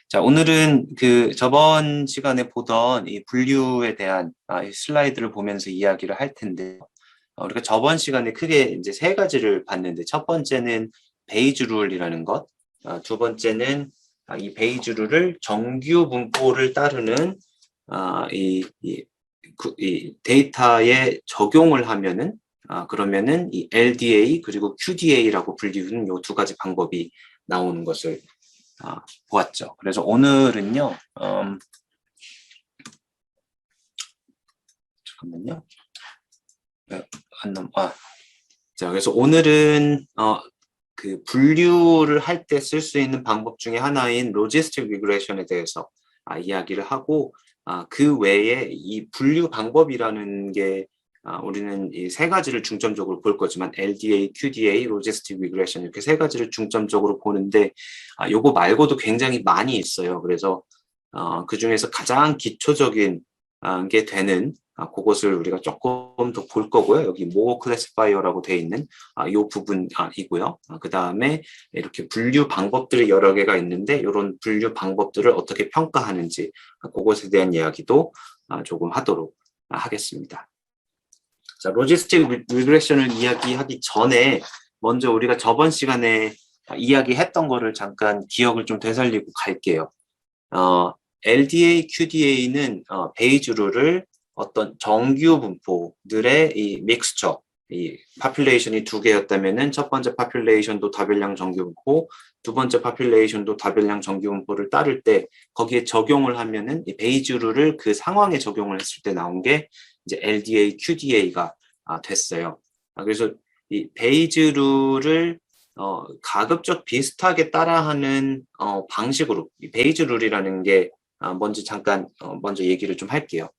자, 오늘은 그 저번 시간에 보던 이 분류에 대한 이 슬라이드를 보면서 이야기를 할 텐데, 우리가 저번 시간에 크게 이제 세 가지를 봤는데, 첫 번째는 베이즈 룰이라는 것, 두 번째는 이 베이즈 룰을 정규 분포를 따르는 이 데이터에 적용을 하면은 그러면은 이 LDA 그리고 QDA라고 불리는 요 두 가지 방법이 나오는 것을 보았죠. 그래서 오늘은요, 잠깐만요. 네, 자, 그래서 오늘은 그 분류를 할 때 쓸 수 있는 방법 중에 하나인 로지스틱 리그레션에 대해서 이야기를 하고, 그 외에 이 분류 방법이라는 게 우리는 이 세 가지를 중점적으로 볼 거지만 LDA, QDA, 로지스틱 리그레션 이렇게 세 가지를 중점적으로 보는데 요거 말고도 굉장히 많이 있어요. 그래서 그 중에서 가장 기초적인 게 되는 그것을 우리가 조금 더 볼 거고요. 여기 모어 클래시파이어라고 되어 있는 이 부분이고요. 그 다음에 이렇게 분류 방법들이 여러 개가 있는데 이런 분류 방법들을 어떻게 평가하는지 그것에 대한 이야기도 조금 하도록 하겠습니다. 자, 로지스틱 리그레션을 이야기하기 전에 먼저 우리가 저번 시간에 이야기했던 거를 잠깐 기억을 좀 되살리고 갈게요. LDA, QDA는 베이즈 룰을 어떤 정규 분포들의 이 믹스처, 이 파퓰레이션이 두 개였다면은 첫 번째 파퓰레이션도 다별량 정규 분포, 두 번째 파퓰레이션도 다별량 정규 분포를 따를 때 거기에 적용을 하면은 이 베이즈 룰을 그 상황에 적용을 했을 때 나온 게 이제 LDA, QDA가 됐어요. 그래서 이 베이즈 룰을 가급적 비슷하게 따라하는 방식으로 이 베이즈 룰이라는 게 먼저 잠깐 먼저 얘기를 좀 할게요.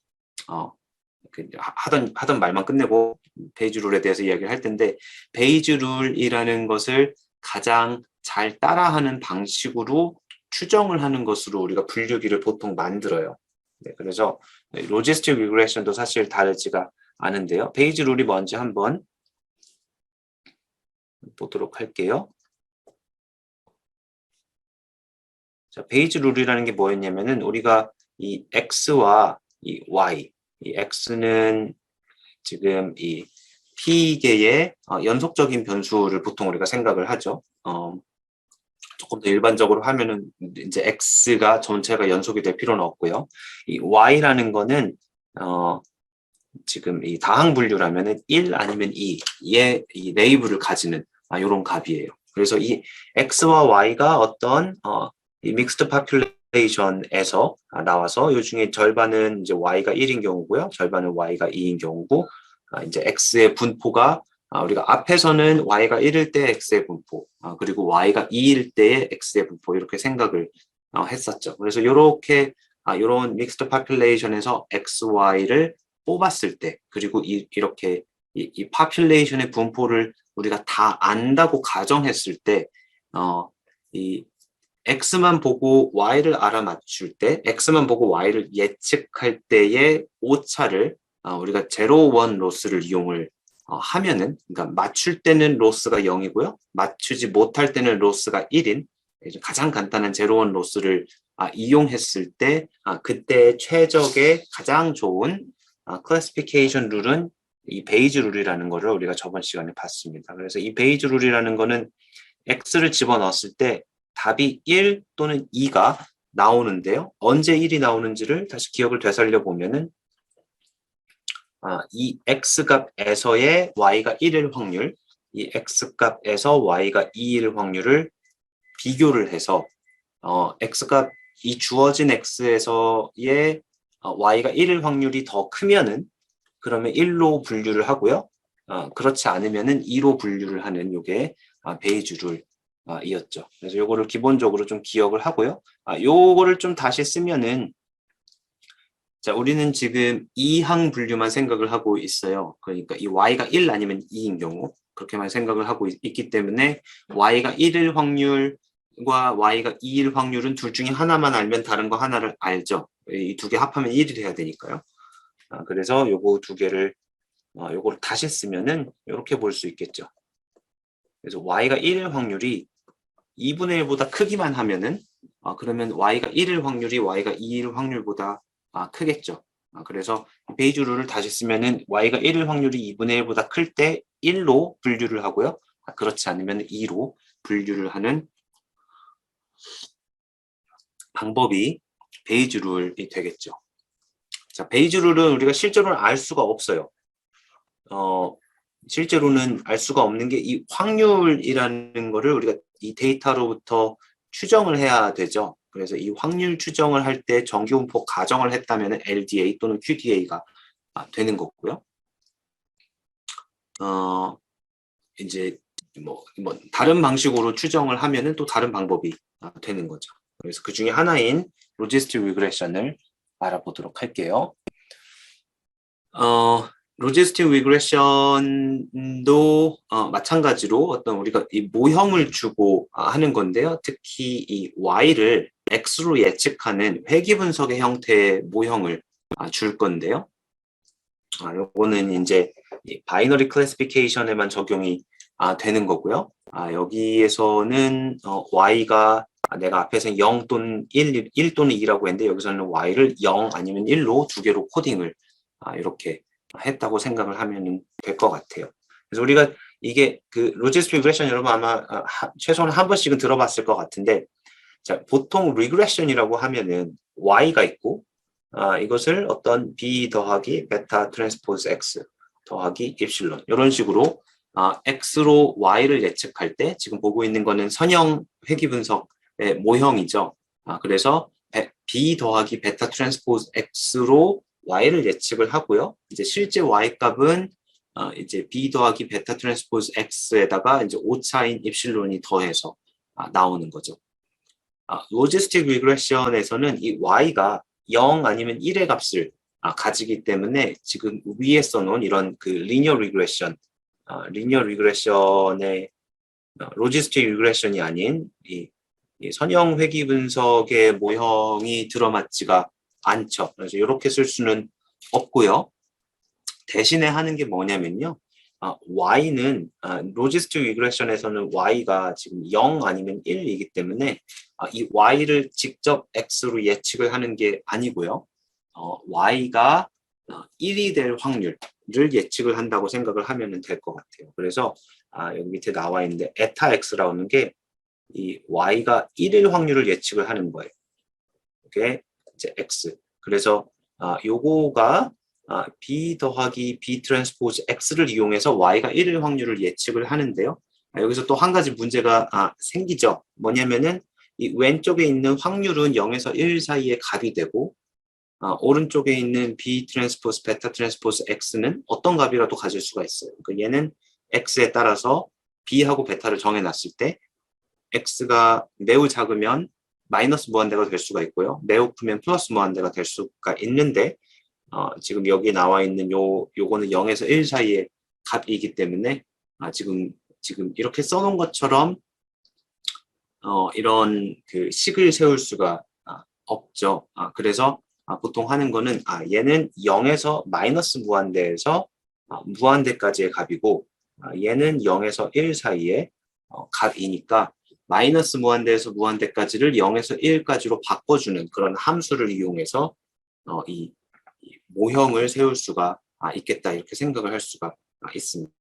하던 말만 끝내고 베이즈 룰에 대해서 이야기를 할 텐데 베이즈 룰이라는 것을 가장 잘 따라하는 방식으로 추정을 하는 것으로 우리가 분류기를 보통 만들어요. 네, 그래서 로지스틱 리그레션도 사실 다르지가 않은데요. 베이즈 룰이 뭔지 한번 보도록 할게요. 자, 베이즈 룰이라는 게 뭐였냐면은 우리가 이 X와 이 Y, 이 X는 지금 이 P개의 연속적인 변수를 보통 우리가 생각을 하죠. 조금 더 일반적으로 하면은 이제 X가 전체가 연속이 될 필요는 없고요. 이 Y라는 거는 지금 이 다항 분류라면은 1 아니면 2의 이 레이블을 가지는 이런 값이에요. 그래서 이 X와 Y가 어떤 이 믹스드 파퓰레이션에서 나와서 이 중에 절반은 이제 Y가 1인 경우고요. 절반은 Y가 2인 경우고 이제 X의 분포가 우리가 앞에서는 Y가 1일 때 X의 분포 그리고 Y가 2일 때의 X의 분포 이렇게 생각을 했었죠. 그래서 이렇게 이런 믹스드 파퓰레이션에서 X, Y를 뽑았을 때 그리고 이렇게 이 파퓰레이션의 분포를 우리가 다 안다고 가정했을 때 이 X만 보고 Y를 알아맞출 때 X만 보고 Y를 예측할 때의 오차를 우리가 제로 원 로스를 이용을 하면은 그러니까 맞출 때는 로스가 0이고요. 맞추지 못할 때는 로스가 1인 가장 간단한 제로 원 로스를 이용했을 때 그때 최적의 가장 좋은 클래시피케이션 룰은 이 베이즈 룰이라는 거를 우리가 저번 시간에 봤습니다. 그래서 이 베이즈 룰이라는 거는 X를 집어넣었을 때 답이 1 또는 2가 나오는데요. 언제 1이 나오는지를 다시 기억을 되살려 보면은 이 X값에서의 Y가 1일 확률, 이 X값에서 Y가 2일 확률을 비교를 해서 X값 이 주어진 X에서의 Y가 1일 확률이 더 크면은 그러면 1로 분류를 하고요. 그렇지 않으면은 2로 분류를 하는 요게 베이즈 룰이었죠. 그래서 요거를 기본적으로 좀 기억을 하고요. 요거를 좀 다시 쓰면은 자, 우리는 지금 2항 분류만 생각을 하고 있어요. 그러니까 이 Y가 1 아니면 2인 경우 그렇게만 생각을 하고 있기 때문에 Y가 1일 확률과 Y가 2일 확률은 둘 중에 하나만 알면 다른 거 하나를 알죠. 이 두 개 합하면 1이 돼야 되니까요. 그래서 요거 두 개를 요거를 다시 쓰면은 이렇게 볼 수 있겠죠. 그래서 Y가 1일 확률이 2분의 1보다 크기만 하면은 그러면 y가 1일 확률이 y가 2일 확률보다 크겠죠. 그래서 베이주 룰을 다시 쓰면은 y가 1일 확률이 2분의 1보다 클 때 1로 분류를 하고요. 그렇지 않으면 2로 분류를 하는 방법이 베이주 룰이 되겠죠. 자, 베이주 룰은 우리가 실제로는 알 수가 없어요. 실제로는 알 수가 없는 게 이 확률이라는 거를 우리가 이 데이터로부터 추정을 해야 되죠. 그래서 이 확률 추정을 할 때 정기분포 가정을 했다면 LDA 또는 QDA가 되는 거고요. 이제 뭐 다른 방식으로 추정을 하면은 또 다른 방법이 되는 거죠. 그래서 그 중에 하나인 로지스틱 리그레션을 알아보도록 할게요. 로지스틱 리그레션도 마찬가지로 어떤 우리가 이 모형을 주고 하는 건데요. 특히 이 y를 x로 예측하는 회귀 분석의 형태의 모형을 줄 건데요. 요거는 이제 바이너리 클래시피케이션에만 적용이 되는 거고요. 여기에서는 y가 내가 앞에서 0 또는 1 또는 2라고 했는데 여기서는 y를 0 아니면 1로 두 개로 코딩을 이렇게 했다고 생각을 하면 될 것 같아요. 그래서 우리가 이게 그 로지스틱 리그레션 여러분 아마 최소한 한 번씩은 들어봤을 것 같은데, 자, 보통 리그레션이라고 하면은 y가 있고 이것을 어떤 b 더하기 베타 트랜스포즈 x 더하기 입실론 이런 식으로 x로 y를 예측할 때 지금 보고 있는 거는 선형 회귀 분석의 모형이죠. 그래서 b 더하기 베타 트랜스포즈 x로 y를 예측을 하고요. 이제 실제 y 값은 이제 b 더하기 베타 트랜스포즈 x에다가 이제 오차인 입실론이 더해서 나오는 거죠. 로지스틱 리그레션에서는 이 y가 0 아니면 1의 값을 가지기 때문에 지금 위에 써놓은 이런 그 리니어 리그레션의 로지스틱 리그레션이 아닌 이 선형 회귀 분석의 모형이 들어맞지가 않죠. 그래서 이렇게 쓸 수는 없고요. 대신에 하는 게 뭐냐면요. y는 로지스틱 리그레션에서는 y가 지금 0 아니면 1이기 때문에 이 y를 직접 x로 예측을 하는 게 아니고요. y가 1이 될 확률을 예측을 한다고 생각을 하면 될 것 같아요. 그래서 여기 밑에 나와 있는데 에타 x라는 게 이 y가 1일 확률을 예측을 하는 거예요. 이게 이제 x. 그래서 요거가 b 더하기 b 트랜스포즈 x를 이용해서 y가 1일 확률을 예측을 하는데요. 여기서 또 한 가지 문제가 생기죠. 뭐냐면은 이 왼쪽에 있는 확률은 0에서 1 사이에 값이 되고 오른쪽에 있는 b 트랜스포즈 베타 트랜스포즈 x는 어떤 값이라도 가질 수가 있어요. 그러니까 얘는 x에 따라서 b하고 베타를 정해놨을 때 x가 매우 작으면 마이너스 무한대가 될 수가 있고요. 매우 크면 플러스 무한대가 될 수가 있는데 지금 여기 나와 있는 요거는 0에서 1 사이의 값이기 때문에 지금 이렇게 써놓은 것처럼 이런 그 식을 세울 수가 없죠. 그래서 보통 하는 거는 얘는 0에서 마이너스 무한대에서 무한대까지의 값이고 얘는 0에서 1 사이의 값이니까 마이너스 무한대에서 무한대까지를 0에서 1까지로 바꿔주는 그런 함수를 이용해서 이 모형을 세울 수가 있겠다 이렇게 생각을 할 수가 있습니다.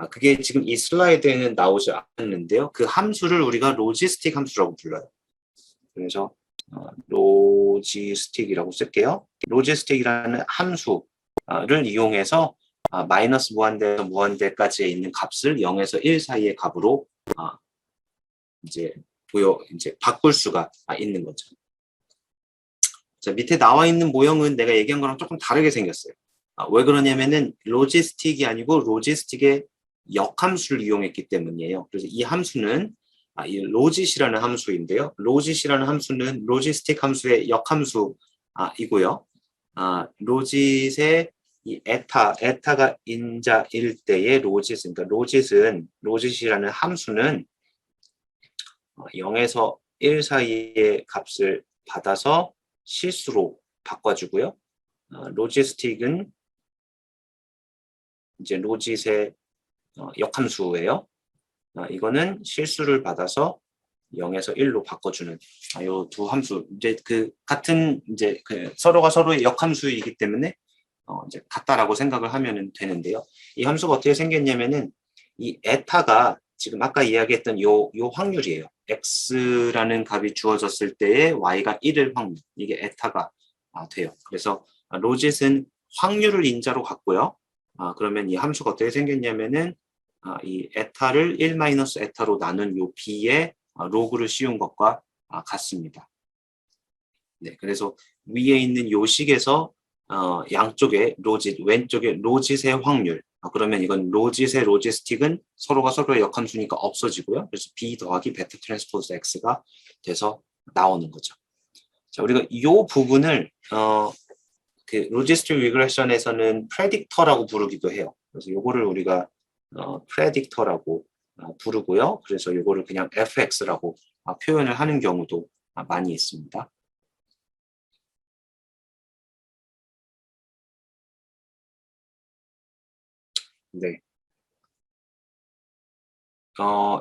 그게 지금 이 슬라이드에는 나오지 않는데요. 그 함수를 우리가 로지스틱 함수라고 불러요. 그래서 로지스틱이라고 쓸게요. 로지스틱이라는 함수를 이용해서 마이너스 무한대에서 무한대까지에 있는 값을 0에서 1 사이의 값으로 이제 바꿀 수가 있는 거죠. 자, 밑에 나와 있는 모형은 내가 얘기한 거랑 조금 다르게 생겼어요. 왜 그러냐면은 로지스틱이 아니고 로지스틱의 역함수를 이용했기 때문이에요. 그래서 이 함수는 이 로짓이라는 함수인데요. 로짓이라는 함수는 로지스틱 함수의 역함수이고요. 로짓의 이 에타가 인자일 때의 로짓, 그러니까 로짓이라는 함수는 0에서 1 사이의 값을 받아서 실수로 바꿔주고요. 로지스틱은 이제 로짓의 역함수예요. 이거는 실수를 받아서 0에서 1로 바꿔주는 요 두 함수 이제 그 같은 이제 그 서로가 서로의 역함수이기 때문에 이제 같다라고 생각을 하면 되는데요. 이 함수가 어떻게 생겼냐면은 이 에타가 지금 아까 이야기했던 요 확률이에요. x라는 값이 주어졌을 때의 y가 1일 확률 이게 에타가 돼요. 그래서 로짓은 확률을 인자로 갖고요. 그러면 이 함수가 어떻게 생겼냐면은 이 에타를 1 마이너스 에타로 나눈 요 b의 로그를 씌운 것과 같습니다. 네, 그래서 위에 있는 요 식에서 양쪽에 로짓, 왼쪽에 로짓의 확률. 그러면 이건 로짓의 로지스틱은 서로가 서로의 역함수니까 없어지고요. 그래서 b 더하기 베타 트랜스포즈 x가 돼서 나오는 거죠. 자, 우리가 이 부분을 그 로지스틱 리그레션에서는 프레딕터라고 부르기도 해요. 그래서 요거를 우리가 프레딕터라고 부르고요. 그래서 요거를 그냥 fx라고 표현을 하는 경우도 많이 있습니다. 네.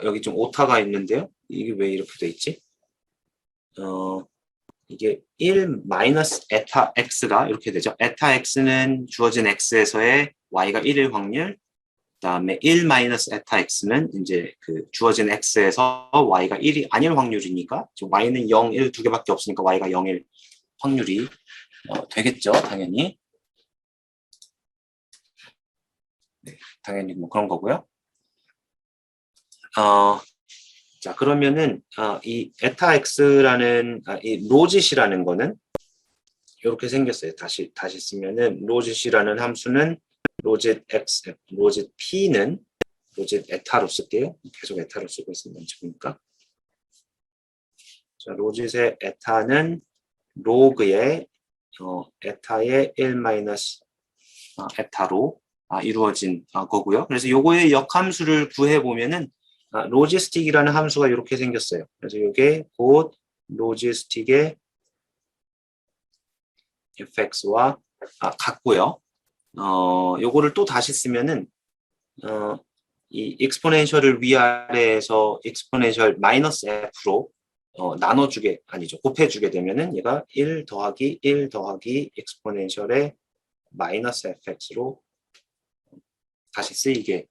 여기 좀 오타가 있는데요. 이게 왜 이렇게 돼 있지? 이게 1 마이너스 에타 x가 이렇게 되죠. 에타 x는 주어진 x에서의 y가 1일 확률, 그다음에 1 마이너스 에타 x는 이제 그 주어진 x에서 y가 1이 아닐 확률이니까 y는 0, 1 두 개밖에 없으니까 y가 0일 확률이 되겠죠, 당연히. 네, 당연히 뭐 그런 거고요. 자, 그러면은 이 에타 x라는 이 로짓이라는 거는 이렇게 생겼어요. 다시 쓰면은 로짓이라는 함수는 로짓 x, 로짓 p는 로짓 에타로 쓸게요. 계속 에타로 쓰고 있으면 보니까. 자, 로짓의 에타는 로그의 에타의 1 마이너스 에타로 이루어진 거고요. 그래서 요거의 역함수를 구해 보면은 로지스틱이라는 함수가 이렇게 생겼어요. 그래서 이게 곧 로지스틱의 fx와 같고요. 요거를 또 다시 쓰면은 이 익스포넨셜을 위아래에서 익스포넨셜 마이너스 f로 나눠주게 아니죠. 곱해주게 되면은 얘가 1 더하기 1 더하기 익스포넨셜의 마이너스 fx로 다시 쓰이게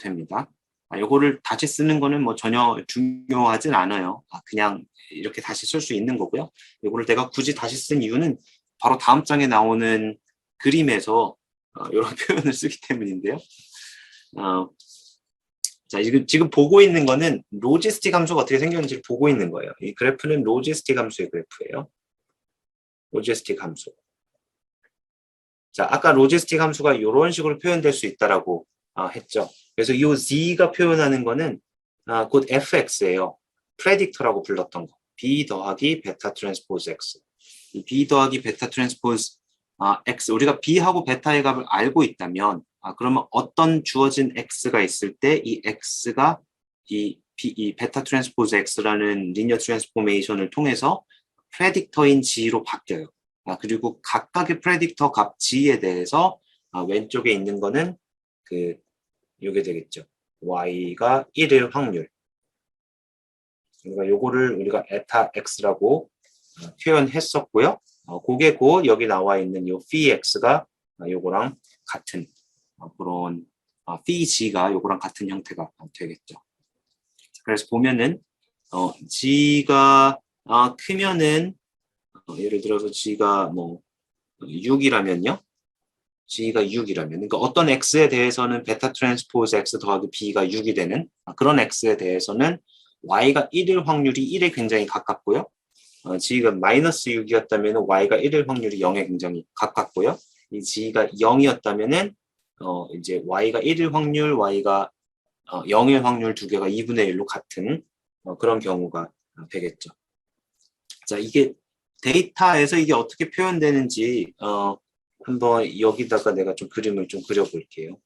됩니다. 요거를 다시 쓰는 거는 뭐 전혀 중요하진 않아요. 그냥 이렇게 다시 쓸 수 있는 거고요. 요거를 내가 굳이 다시 쓴 이유는 바로 다음 장에 나오는 그림에서 이런 표현을 쓰기 때문인데요. 자, 지금 보고 있는 거는 로지스틱 함수가 어떻게 생겼는지를 보고 있는 거예요. 이 그래프는 로지스틱 함수의 그래프예요. 로지스틱 함수. 자, 아까 로지스틱 함수가 이런 식으로 표현될 수 있다라고 했죠. 그래서 이 z가 표현하는 거는 곧 fx예요. 프레딕터라고 불렀던 거. b 더하기 베타 트랜스포즈 x. 이 b 더하기 베타 트랜스포즈 x. 우리가 b하고 베타의 값을 알고 있다면 그러면 어떤 주어진 x가 있을 때 이 x가 이 베타 트랜스포즈 x라는 리니어 트랜스포메이션을 통해서 프레딕터인 g로 바뀌어요. 그리고 각각의 프레딕터 값 g에 대해서 왼쪽에 있는 거는 요게 되겠죠. y가 1일 확률. 그러니까 요거를 우리가 에타 x라고 표현했었고요. 그게 곧 여기 나와 있는 요 phi x가 요거랑 같은 그런 phi g가 요거랑 같은 형태가 되겠죠. 그래서 보면은 g가 크면은 예를 들어서 g가 뭐 6이라면요. g가 6이라면 그러니까 어떤 x에 대해서는 베타 트랜스포즈 x 더하기 b가 6이 되는 그런 x에 대해서는 y가 1일 확률이 1에 굉장히 가깝고요. g가 마이너스 6이었다면 y가 1일 확률이 0에 굉장히 가깝고요. 이 g가 0이었다면은 이제 y가 1일 확률, y가 0일 확률 두 개가 2분의 1로 같은 그런 경우가 되겠죠. 자, 이게 데이터에서 이게 어떻게 표현되는지 한번 여기다가 내가 좀 그림을 좀 그려볼게요.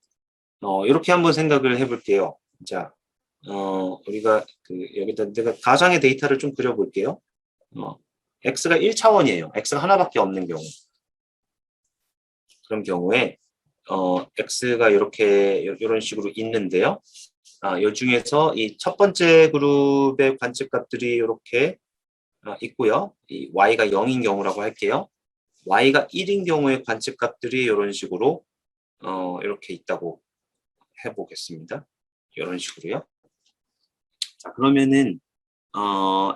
이렇게 한번 생각을 해볼게요. 자, 우리가 여기다 내가 가상의 데이터를 좀 그려볼게요. x가 1차원이에요. x가 하나밖에 없는 경우. 그런 경우에 x가 이렇게 이런 식으로 있는데요. 이 중에서 이 첫 번째 그룹의 관측값들이 이렇게 있고요. 이 y가 0인 경우라고 할게요. y가 1인 경우의 관측값들이 이런 식으로 이렇게 있다고 해보겠습니다. 이런 식으로요. 자, 그러면은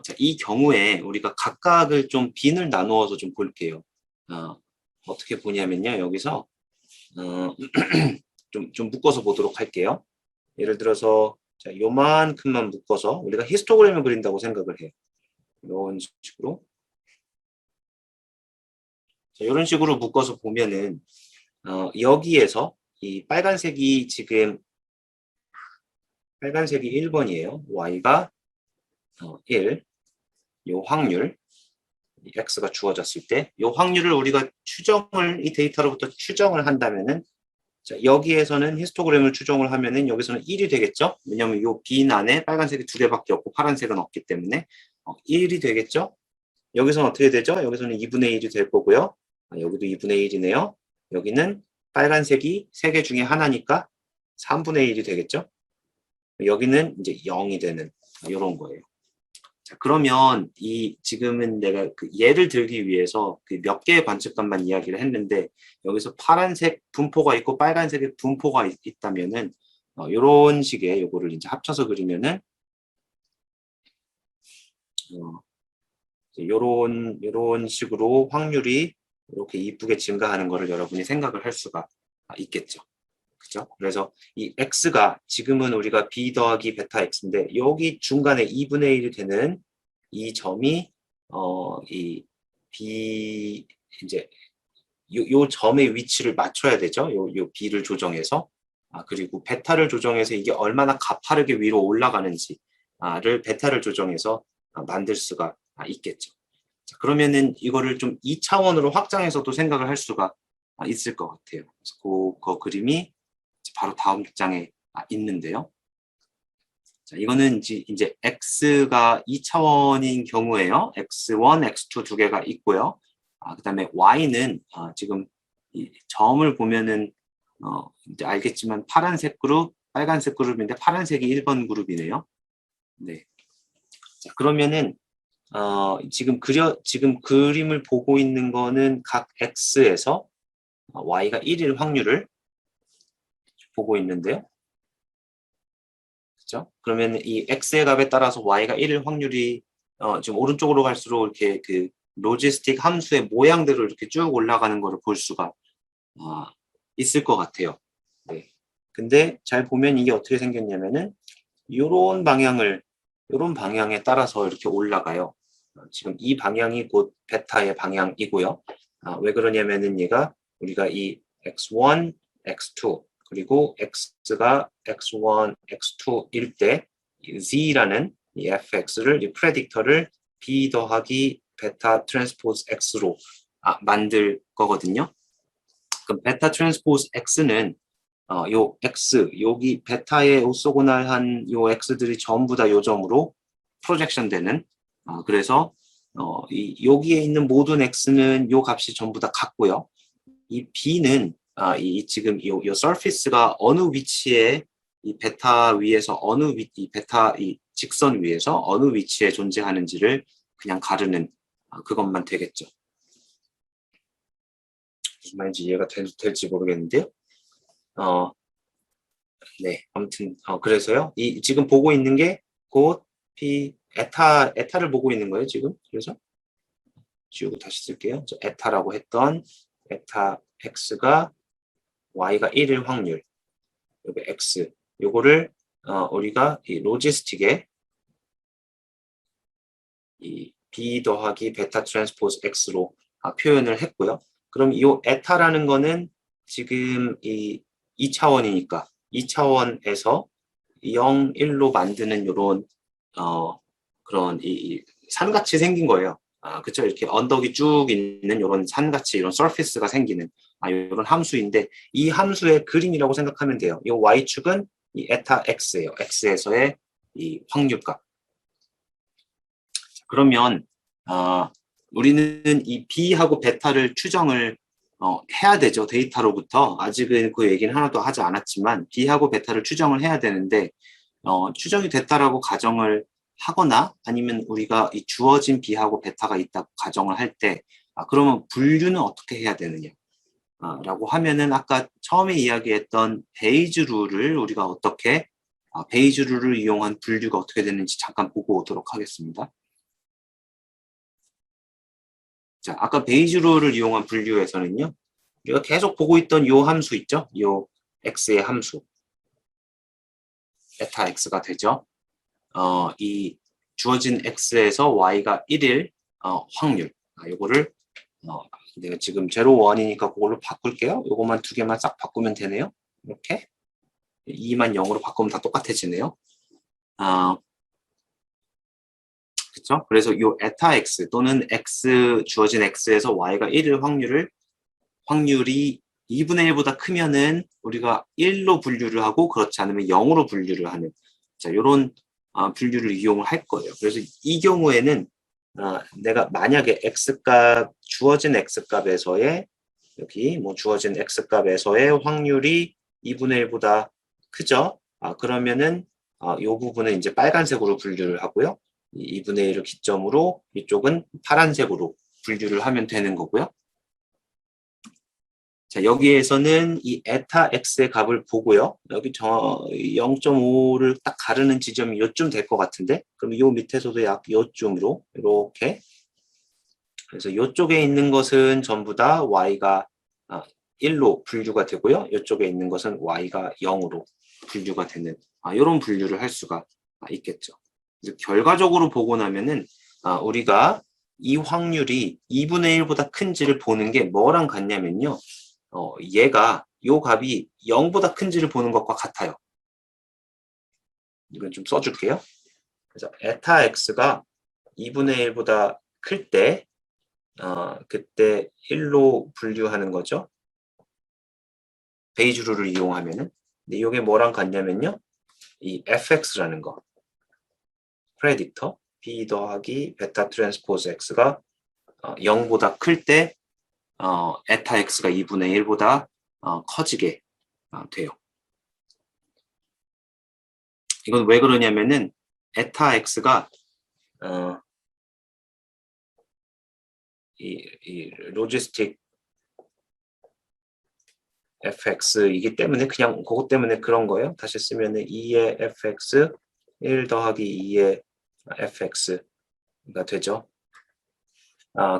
자, 이 경우에 우리가 각각을 좀 빈을 나누어서 좀 볼게요. 어떻게 보냐면요. 여기서 좀 묶어서 보도록 할게요. 예를 들어서 자, 요만큼만 묶어서 우리가 히스토그램을 그린다고 생각을 해요. 이런 식으로. 자, 이런 식으로 묶어서 보면은 여기에서 이 빨간색이 지금 빨간색이 1번이에요. y가 1, 요 확률 x가 주어졌을 때 요 확률을 우리가 이 데이터로부터 추정을 한다면은 자, 여기에서는 히스토그램을 추정을 하면은 여기서는 1이 되겠죠? 왜냐면 요 빈 안에 빨간색이 2개밖에 없고 파란색은 없기 때문에 1이 되겠죠? 여기서는 어떻게 되죠? 여기서는 2분의 1이 될 거고요. 여기도 2분의 1이네요. 여기는 빨간색이 3개 중에 하나니까 3분의 1이 되겠죠? 여기는 이제 0이 되는 이런 거예요. 자, 그러면 지금은 내가 그 예를 들기 위해서 그 몇 개의 관측값만 이야기를 했는데 여기서 파란색 분포가 있고 빨간색의 분포가 있다면은 이런 식의 요거를 이제 합쳐서 그리면은 요런 식으로 확률이 이렇게 이쁘게 증가하는 거를 여러분이 생각을 할 수가 있겠죠. 그죠? 그래서 이 x가 지금은 우리가 b 더하기 베타 x인데 여기 중간에 2분의 1이 되는 이 점이 이 b 이제 요 점의 위치를 맞춰야 되죠. 요 b를 조정해서 그리고 베타를 조정해서 이게 얼마나 가파르게 위로 올라가는지를 베타를 조정해서 만들 수가 있겠죠. 자, 그러면은 이거를 좀 2차원으로 확장해서도 생각을 할 수가 있을 것 같아요. 그래서 그 그림이 바로 다음 장에 있는데요. 자, 이거는 이제 x가 2차원인 경우에요. x1, x2 두 개가 있고요. 그다음에 y는 지금 이 점을 보면은 이제 알겠지만 파란색 그룹, 빨간색 그룹인데 파란색이 1번 그룹이네요. 네. 자, 그러면은 지금 그림을 보고 있는 거는 각 x에서 y가 1일 확률을 보고 있는데요. 그렇죠? 그러면 이 x의 값에 따라서 y가 1일 확률이 지금 오른쪽으로 갈수록 이렇게 그 로지스틱 함수의 모양대로 이렇게 쭉 올라가는 것을 볼 수가 있을 것 같아요. 네. 근데 잘 보면 이게 어떻게 생겼냐면은 이런 방향에 따라서 이렇게 올라가요. 지금 이 방향이 곧 베타의 방향이고요. 왜 그러냐면은 얘가 우리가 이 x1, x2 그리고 x가 x1, x2일 때 z라는 이 fx를 이 프레딕터를 b 더하기 베타 트랜스포즈 x로 만들 거거든요. 그럼 베타 트랜스포즈 x는 요 x 여기 베타의 오소고날한 요 x들이 전부 다 요 점으로 프로젝션 되는 그래서 여기에 있는 모든 x는 요 값이 전부 다 같고요. 이 b는 지금 요 서피스가 어느 위치에 이 베타 위에서 이 베타 이 직선 위에서 어느 위치에 존재하는지를 그냥 가르는 그것만 되겠죠. 무슨 말인지 이해가 될지 모르겠는데요. 네, 아무튼 그래서요. 지금 보고 있는 게 곧 에타를 보고 있는 거예요, 지금. 그래서 지우고 다시 쓸게요. 에타라고 했던 에타 x가 y가 1일 확률. 여기 x. 요거를 우리가 이 로지스틱에 이 b 더하기 베타 트랜스포즈 x로 표현을 했고요. 그럼 이 에타라는 거는 지금 이 2차원이니까 2차원에서 0, 1로 만드는 요런 그런 이 산같이 생긴 거예요. 그쵸? 이렇게 언덕이 쭉 있는 요런 산같이 이런 서피스가 생기는 요런 함수인데 이 함수의 그림이라고 생각하면 돼요. 이 y축은 이 에타 x예요. x에서의 이 확률값. 그러면 우리는 이 b하고 베타를 추정을 해야 되죠. 데이터로부터. 아직은 그 얘기는 하나도 하지 않았지만 b하고 베타를 추정을 해야 되는데 추정이 됐다라고 가정을 하거나 아니면 우리가 이 주어진 B하고 베타가 있다고 가정을 할 때, 그러면 분류는 어떻게 해야 되느냐? 라고 하면은 아까 처음에 이야기했던 베이즈 룰을 우리가 어떻게 베이즈 룰을 이용한 분류가 어떻게 되는지 잠깐 보고 오도록 하겠습니다. 자, 아까 베이즈 룰을 이용한 분류에서는요, 우리가 계속 보고 있던 요 함수 있죠? 요 x의 함수, 베타 x가 되죠. 이 주어진 x에서 y가 1일 확률, 요거를 내가 지금 0, 1이니까 그걸로 바꿀게요. 요것만 두 개만 싹 바꾸면 되네요. 이렇게 2만 0으로 바꾸면 다 똑같아지네요. 그렇죠? 그래서 요 에타 x 또는 x 주어진 x에서 y가 1일 확률이 2분의 1보다 크면은 우리가 1로 분류를 하고 그렇지 않으면 0으로 분류를 하는 자 요런 분류를 이용을 할 거예요. 그래서 이 경우에는 내가 만약에 x값 주어진 x값에서의 여기 뭐 주어진 x값에서의 확률이 2분의 1보다 크죠? 그러면은 이 부분은 이제 빨간색으로 분류를 하고요. 2분의 1을 기점으로 이쪽은 파란색으로 분류를 하면 되는 거고요. 자, 여기에서는 이 에타 x의 값을 보고요. 여기 0.5를 딱 가르는 지점이 요쯤 될 것 같은데, 그럼 요 밑에서도 약 요쯤으로 이렇게. 그래서 이쪽에 있는 것은 전부 다 y가 1로 분류가 되고요. 이쪽에 있는 것은 y가 0으로 분류가 되는 이런 분류를 할 수가 있겠죠. 그래서 결과적으로 보고 나면은 우리가 이 확률이 2분의 1보다 큰지를 보는 게 뭐랑 같냐면요. 얘가 요 값이 0보다 큰지를 보는 것과 같아요. 이건 좀 써줄게요. 그래서 에타 x가 2분의 1보다 클 때 그때 1로 분류하는 거죠. 베이즈 룰을 이용하면은. 근데 이게 뭐랑 같냐면요. 이 fx라는 거. 프레딕터 b 더하기 베타 트랜스포즈 x가 0보다 클 때 에타 x가 2분의 1보다 커지게 돼요. 이건 왜 그러냐면은 에타 x가 이 로지스틱 fx이기 때문에 그냥 그것 때문에 그런 거예요. 다시 쓰면은 2의 fx 1 더하기 2의 fx가 되죠.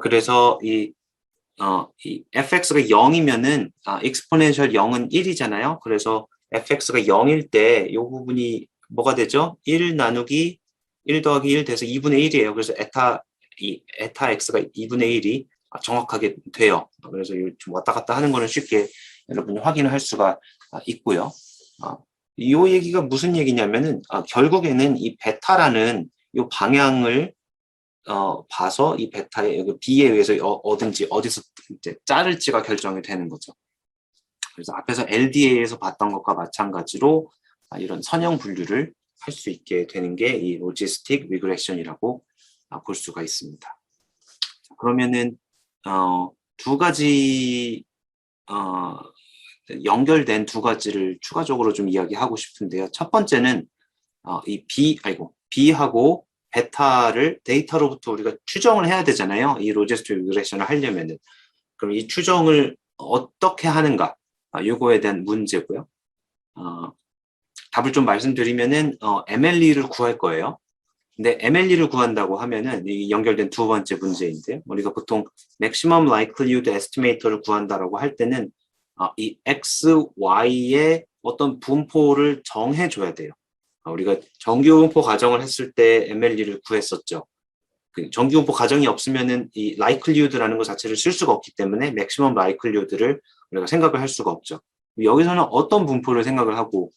그래서 이 fx가 0이면은 exponential 0은 1이잖아요. 그래서 fx가 0일 때 이 부분이 뭐가 되죠? 1 나누기 1 더하기 1 돼서 2분의 1이에요. 그래서 에타 x가 2분의 1이 정확하게 돼요. 그래서 좀 왔다 갔다 하는 거는 쉽게 여러분이 확인을 할 수가 있고요. 이 얘기가 무슨 얘기냐면은 결국에는 이 베타라는 이 방향을 봐서 이 베타의 여기 B에 의해서 어딘지 어디서 이제 자를지가 결정이 되는 거죠. 그래서 앞에서 LDA에서 봤던 것과 마찬가지로 이런 선형 분류를 할 수 있게 되는 게 이 로지스틱 리그레션이라고 볼 수가 있습니다. 자, 그러면은 두 가지 연결된 두 가지를 추가적으로 좀 이야기하고 싶은데요. 첫 번째는 이 B하고 베타를 데이터로부터 우리가 추정을 해야 되잖아요. 이 로지스틱 리그레션을 하려면은. 그럼 이 추정을 어떻게 하는가? 요거에 대한 문제고요. 답을 좀 말씀드리면은 MLE를 구할 거예요. 근데 MLE를 구한다고 하면은 이 연결된 두 번째 문제인데요. 우리가 보통 Maximum Likelihood Estimate를 구한다라고 할 때는 이 X, Y의 어떤 분포를 정해줘야 돼요. 우리가 정규분포 가정을 했을 때 MLE를 구했었죠. 그 정규분포 가정이 없으면은 이 likelihood라는 것 자체를 쓸 수가 없기 때문에 maximum likelihood를 우리가 생각을 할 수가 없죠. 여기서는 어떤 분포를 생각을 하고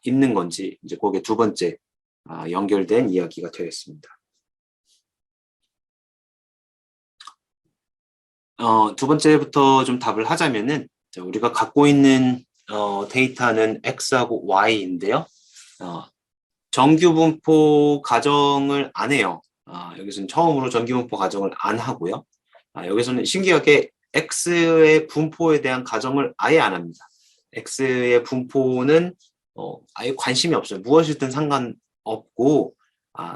있는 건지 이제 거기에 두 번째 연결된 이야기가 되겠습니다. 두 번째부터 좀 답을 하자면은 우리가 갖고 있는 데이터는 X하고 Y인데요. 정규분포 가정을 안 해요. 여기서는 처음으로 정규분포 가정을 안 하고요. 여기서는 신기하게 X의 분포에 대한 가정을 아예 안 합니다. X의 분포는 아예 관심이 없어요. 무엇이든 상관없고,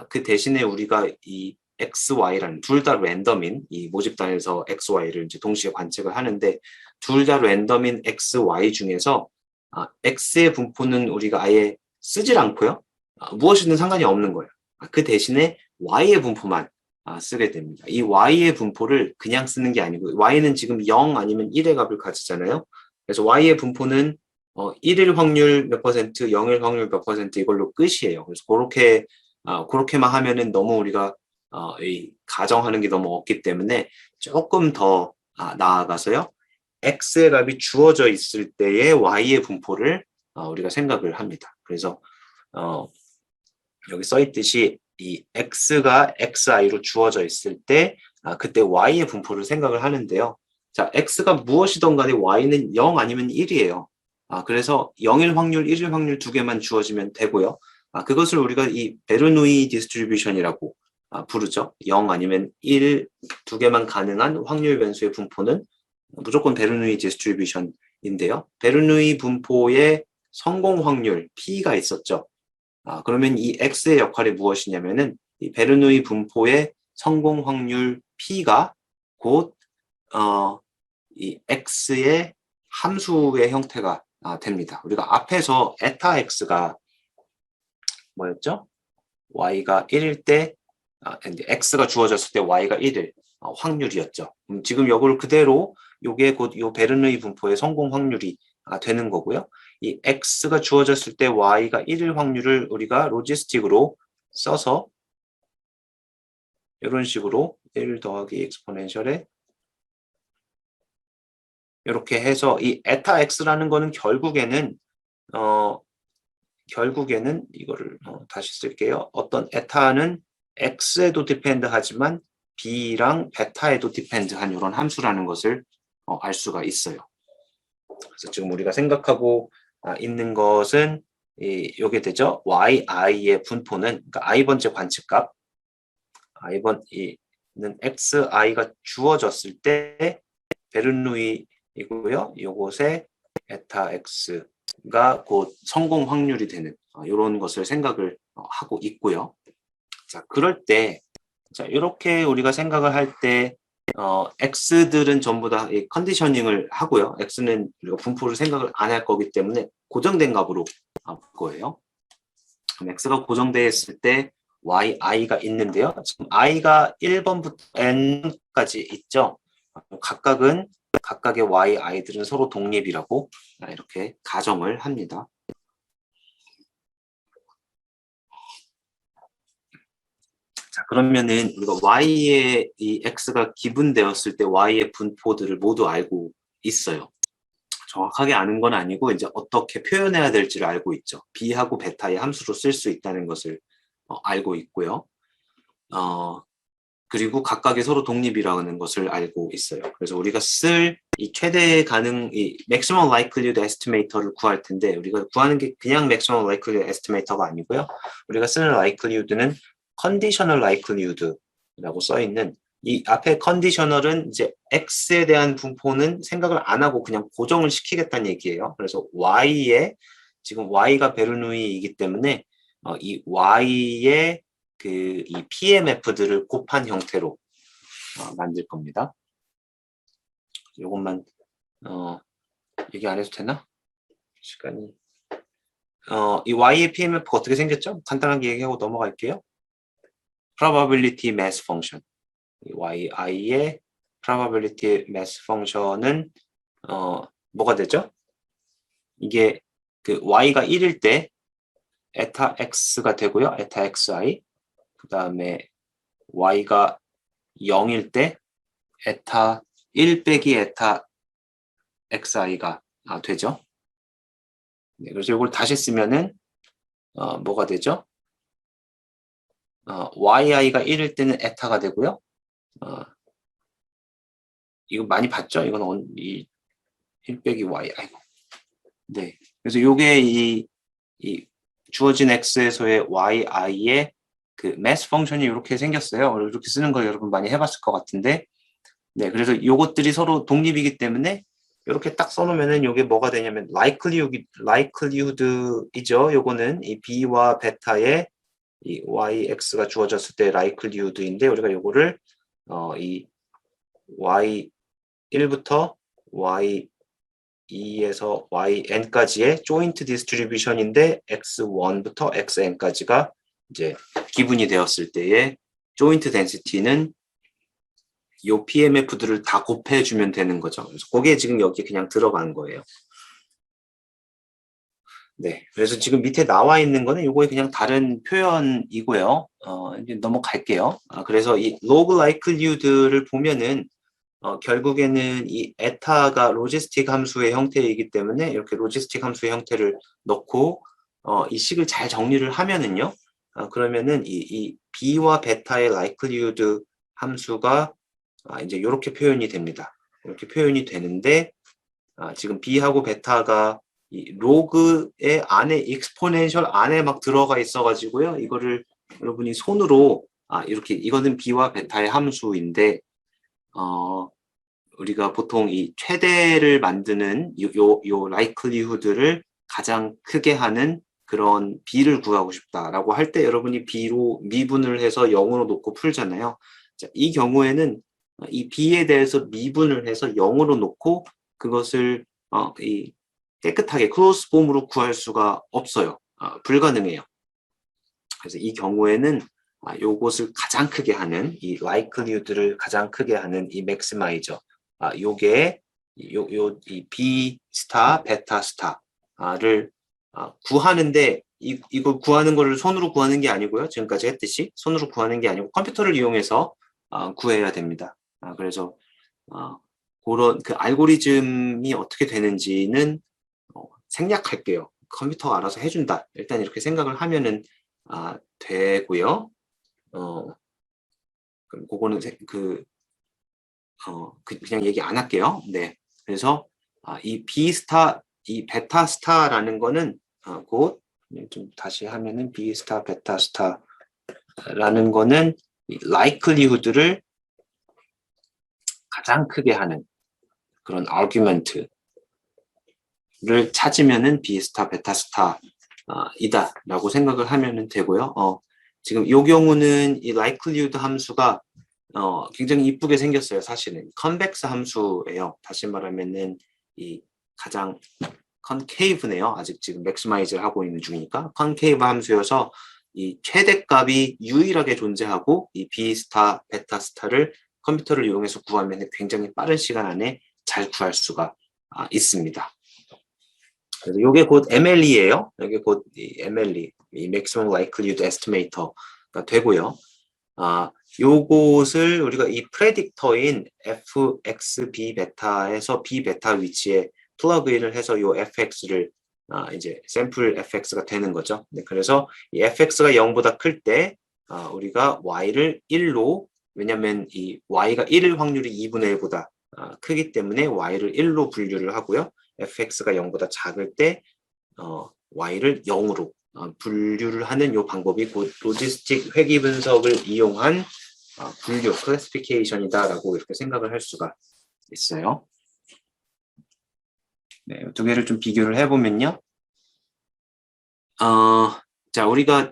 그 대신에 우리가 이 X, Y라는 둘 다 랜덤인 이 모집단에서 X, Y를 이제 동시에 관측을 하는데, 둘 다 랜덤인 X, Y 중에서 X의 분포는 우리가 아예 쓰질 않고요. 무엇이든 상관이 없는 거예요. 그 대신에 Y의 분포만 쓰게 됩니다. 이 Y의 분포를 그냥 쓰는 게 아니고, Y는 지금 0 아니면 1의 값을 가지잖아요. 그래서 Y의 분포는 1일 확률 몇 퍼센트, 0일 확률 몇 퍼센트 이걸로 끝이에요. 그래서 그렇게만 하면은 너무 우리가 이 가정하는 게 너무 없기 때문에 조금 더 나아가서요. X의 값이 주어져 있을 때의 Y의 분포를 우리가 생각을 합니다. 그래서 여기 써 있듯이 이 X가 XI로 주어져 있을 때 그때 Y의 분포를 생각을 하는데요. 자, X가 무엇이든 간에 Y는 0 아니면 1이에요. 그래서 0일 확률, 1일 확률 두 개만 주어지면 되고요. 그것을 우리가 이 베르누이 디스트리뷰션이라고 부르죠. 0 아니면 1 두 개만 가능한 확률 변수의 분포는 무조건 베르누이 디스트리뷰션인데요. 베르누이 분포의 성공 확률 P가 있었죠. 그러면 이 X의 역할이 무엇이냐면은 이 베르누이 분포의 성공 확률 P가 곧 이 X의 함수의 형태가 됩니다. 우리가 앞에서 에타 X가 뭐였죠? Y가 1일 때, X가 주어졌을 때 Y가 1일 확률이었죠. 지금 이걸 그대로 요게 곧 요 베르누이 분포의 성공 확률이 되는 거고요. 이 X가 주어졌을 때 Y가 1일 확률을 우리가 로지스틱으로 써서 이런 식으로 1 더하기 엑스포넨셜에 이렇게 해서 이 에타 X라는 거는 결국에는 이거를 다시 쓸게요. 어떤 에타는 X에도 디펜드 하지만 B랑 베타에도 디펜드한 이런 함수라는 것을 알 수가 있어요. 그래서 지금 우리가 생각하고 있는 것은 요게 되죠. yi의 분포는 그러니까 i번째 관측값 i번는 xi가 주어졌을 때 베르누이이고요. 요것에 에타 x가 곧 성공 확률이 되는 이런 것을 생각을 하고 있고요. 자, 그럴 때 자, 이렇게 우리가 생각을 할 때 x들은 전부 다 이 컨디셔닝을 하고요. x는 우리가 분포를 생각을 안 할 거기 때문에 고정된 값으로 볼 거예요. 그럼 x가 고정되어 있을 때 yi가 있는데요. 지금 i가 1번부터 n까지 있죠. 각각의 yi들은 서로 독립이라고 이렇게 가정을 합니다. 자, 그러면은 우리가 y의 이 x가 기분되었을 때 y의 분포들을 모두 알고 있어요. 정확하게 아는 건 아니고 이제 어떻게 표현해야 될지를 알고 있죠. b하고 베타의 함수로 쓸 수 있다는 것을 알고 있고요. 그리고 각각이 서로 독립이라는 것을 알고 있어요. 그래서 우리가 쓸 이 최대 가능 이 maximum likelihood estimator를 구할 텐데 우리가 구하는 게 그냥 maximum likelihood estimator가 아니고요. 우리가 쓰는 likelihood는 conditional likelihood라고 써 있는 이 앞에 conditional은 이제 x에 대한 분포는 생각을 안 하고 그냥 고정을 시키겠다는 얘기예요. 그래서 y에 지금 y가 베르누이이기 때문에 이 y의 이 PMF들을 곱한 형태로 만들 겁니다. 이것만 얘기 안 해도 되나? 시간이 이 Y의 PMF가 어떻게 생겼죠? 간단하게 얘기하고 넘어갈게요. Probability Mass Function Yi의 Probability Mass Function은 뭐가 되죠? 이게 그 Y가 1일 때 에타 X가 되고요. 에타 XI 그 다음에 Y가 0일 때 에타 1 빼기 에타 xi가 되죠. 네, 그래서 이걸 다시 쓰면은 뭐가 되죠? yi가 1일 때는 에타가 되고요. 이거 많이 봤죠? 이건 1 빼기 y. 아이고. 네. 그래서 요게 이 주어진 x에서의 yi의 그 mass 펑션이 이렇게 생겼어요. 이렇게 쓰는 거 여러분 많이 해봤을 것 같은데, 네. 그래서 요것들이 서로 독립이기 때문에 이렇게 딱 써놓으면은 이게 뭐가 되냐면 likelihood이죠. 요거는 이 b와 베타의 이 yx가 주어졌을 때 likelihood인데 우리가 요거를 이 y1부터 y2에서 yn까지의 joint distribution인데 x1부터 xn까지가 이제 기분이 되었을 때의 joint density는 요 PMF들을 다 곱해주면 되는 거죠. 그래서 그게 지금 여기 그냥 들어간 거예요. 네, 그래서 지금 밑에 나와 있는 거는 요거의 그냥 다른 표현이고요. 이제 넘어갈게요. 그래서 이 log likelihood를 보면은 결국에는 이 에타가 로지스틱 함수의 형태이기 때문에 이렇게 로지스틱 함수의 형태를 넣고 이 식을 잘 정리를 하면은요. 그러면은 이 b와 베타의 likelihood 함수가 이제 이렇게 표현이 됩니다. 이렇게 표현이 되는데 지금 b하고 베타가 이 로그의 안에 익스포넨셜 안에 막 들어가 있어가지고요. 이거를 여러분이 손으로 이렇게 이거는 b와 베타의 함수인데 우리가 보통 이 최대를 만드는 요 likelihood를 가장 크게 하는 그런 b를 구하고 싶다라고 할 때 여러분이 b로 미분을 해서 0으로 놓고 풀잖아요. 자, 이 경우에는 이 b에 대해서 미분을 해서 0으로 놓고 그것을 이 깨끗하게 클로즈 폼으로 구할 수가 없어요. 불가능해요. 그래서 이 경우에는 요것을 가장 크게 하는 이 likelihood를 가장 크게 하는 이 maximizer 요게 이 B 스타, 베타 스타를 구하는데 이거 구하는 거를 손으로 구하는 게 아니고요. 지금까지 했듯이 손으로 구하는 게 아니고 컴퓨터를 이용해서 구해야 됩니다. 그래서 그런 그 알고리즘이 어떻게 되는지는 생략할게요. 컴퓨터가 알아서 해준다. 일단 이렇게 생각을 하면은 되고요. 그럼 그거는 그냥 얘기 안 할게요. 네. 그래서 이 비스타, 이 베타 스타라는 거는 곧 좀 다시 하면은 비스타, 베타 스타라는 거는 이 likelihood를 가장 크게 하는 그런 argument를 찾으면은 비스타, 베타 스타 이다라고 생각을 하면은 되고요. 지금 이 경우는 이 likelihood 함수가 굉장히 이쁘게 생겼어요. 사실은 컨벡스 함수예요. 다시 말하면은 이 가장 컨케이브네요. 아직 지금 맥시마이즈를 하고 있는 중이니까 컨케이브 함수여서 이 최대값이 유일하게 존재하고 이 비스타, 베타 스타를 컴퓨터를 이용해서 구하면 굉장히 빠른 시간 안에 잘 구할 수가 있습니다. 그래서 이게 곧 MLE예요. 이게 곧 이 MLE, 이 Maximum Likelihood Estimator가 되고요. 요것을 우리가 이 프레딕터인 fx b 베타에서 b 베타 위치에 플러그인을 해서 요 fx를 이제 샘플 fx가 되는 거죠. 네, 그래서 이 fx가 0보다 클 때 우리가 y를 1로 왜냐면 이 y가 1일 확률이 2분의 1보다 크기 때문에 y를 1로 분류를 하고요. fx가 0보다 작을 때 y를 0으로 분류를 하는 이 방법이 곧 로지스틱 회귀 분석을 이용한 분류, 클래시피케이션이다라고 이렇게 생각을 할 수가 있어요. 네, 두 개를 좀 비교를 해보면요. 자, 우리가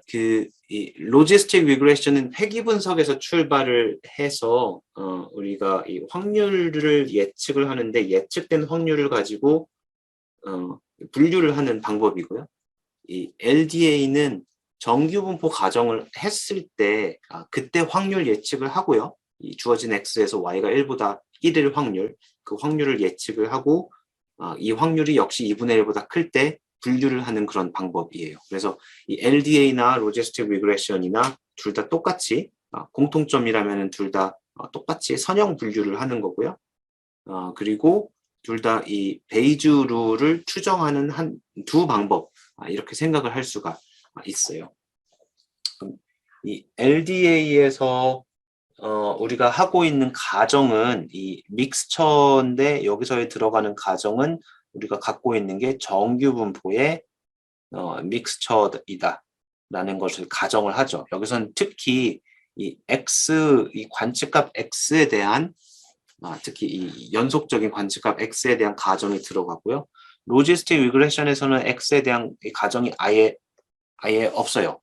이 로지스틱 리그레션은 회귀 분석에서 출발을 해서 우리가 이 확률을 예측을 하는데 예측된 확률을 가지고 분류를 하는 방법이고요. 이 LDA는 정규분포 가정을 했을 때 그때 확률 예측을 하고요. 이 주어진 X에서 Y가 1보다 1일 확률, 그 확률을 예측을 하고 이 확률이 역시 2분의 1보다 클 때 분류를 하는 그런 방법이에요. 그래서 이 LDA나 로지스틱 리그레션이나 둘 다 똑같이 공통점이라면 둘 다 똑같이 선형 분류를 하는 거고요. 그리고 둘 다 이 베이즈 룰을 추정하는 두 방법 이렇게 생각을 할 수가 있어요. 이 LDA에서 우리가 하고 있는 가정은 이 믹스처인데 여기서에 들어가는 가정은 우리가 갖고 있는 게 정규 분포의 믹스처이다 라는 것을 가정을 하죠. 여기서는 특히 이 X, 이 관측값 X에 대한 특히 이 연속적인 관측값 x에 대한 가정이 들어가고요. 로지스틱 리그레션에서는 x에 대한 이 가정이 아예 없어요.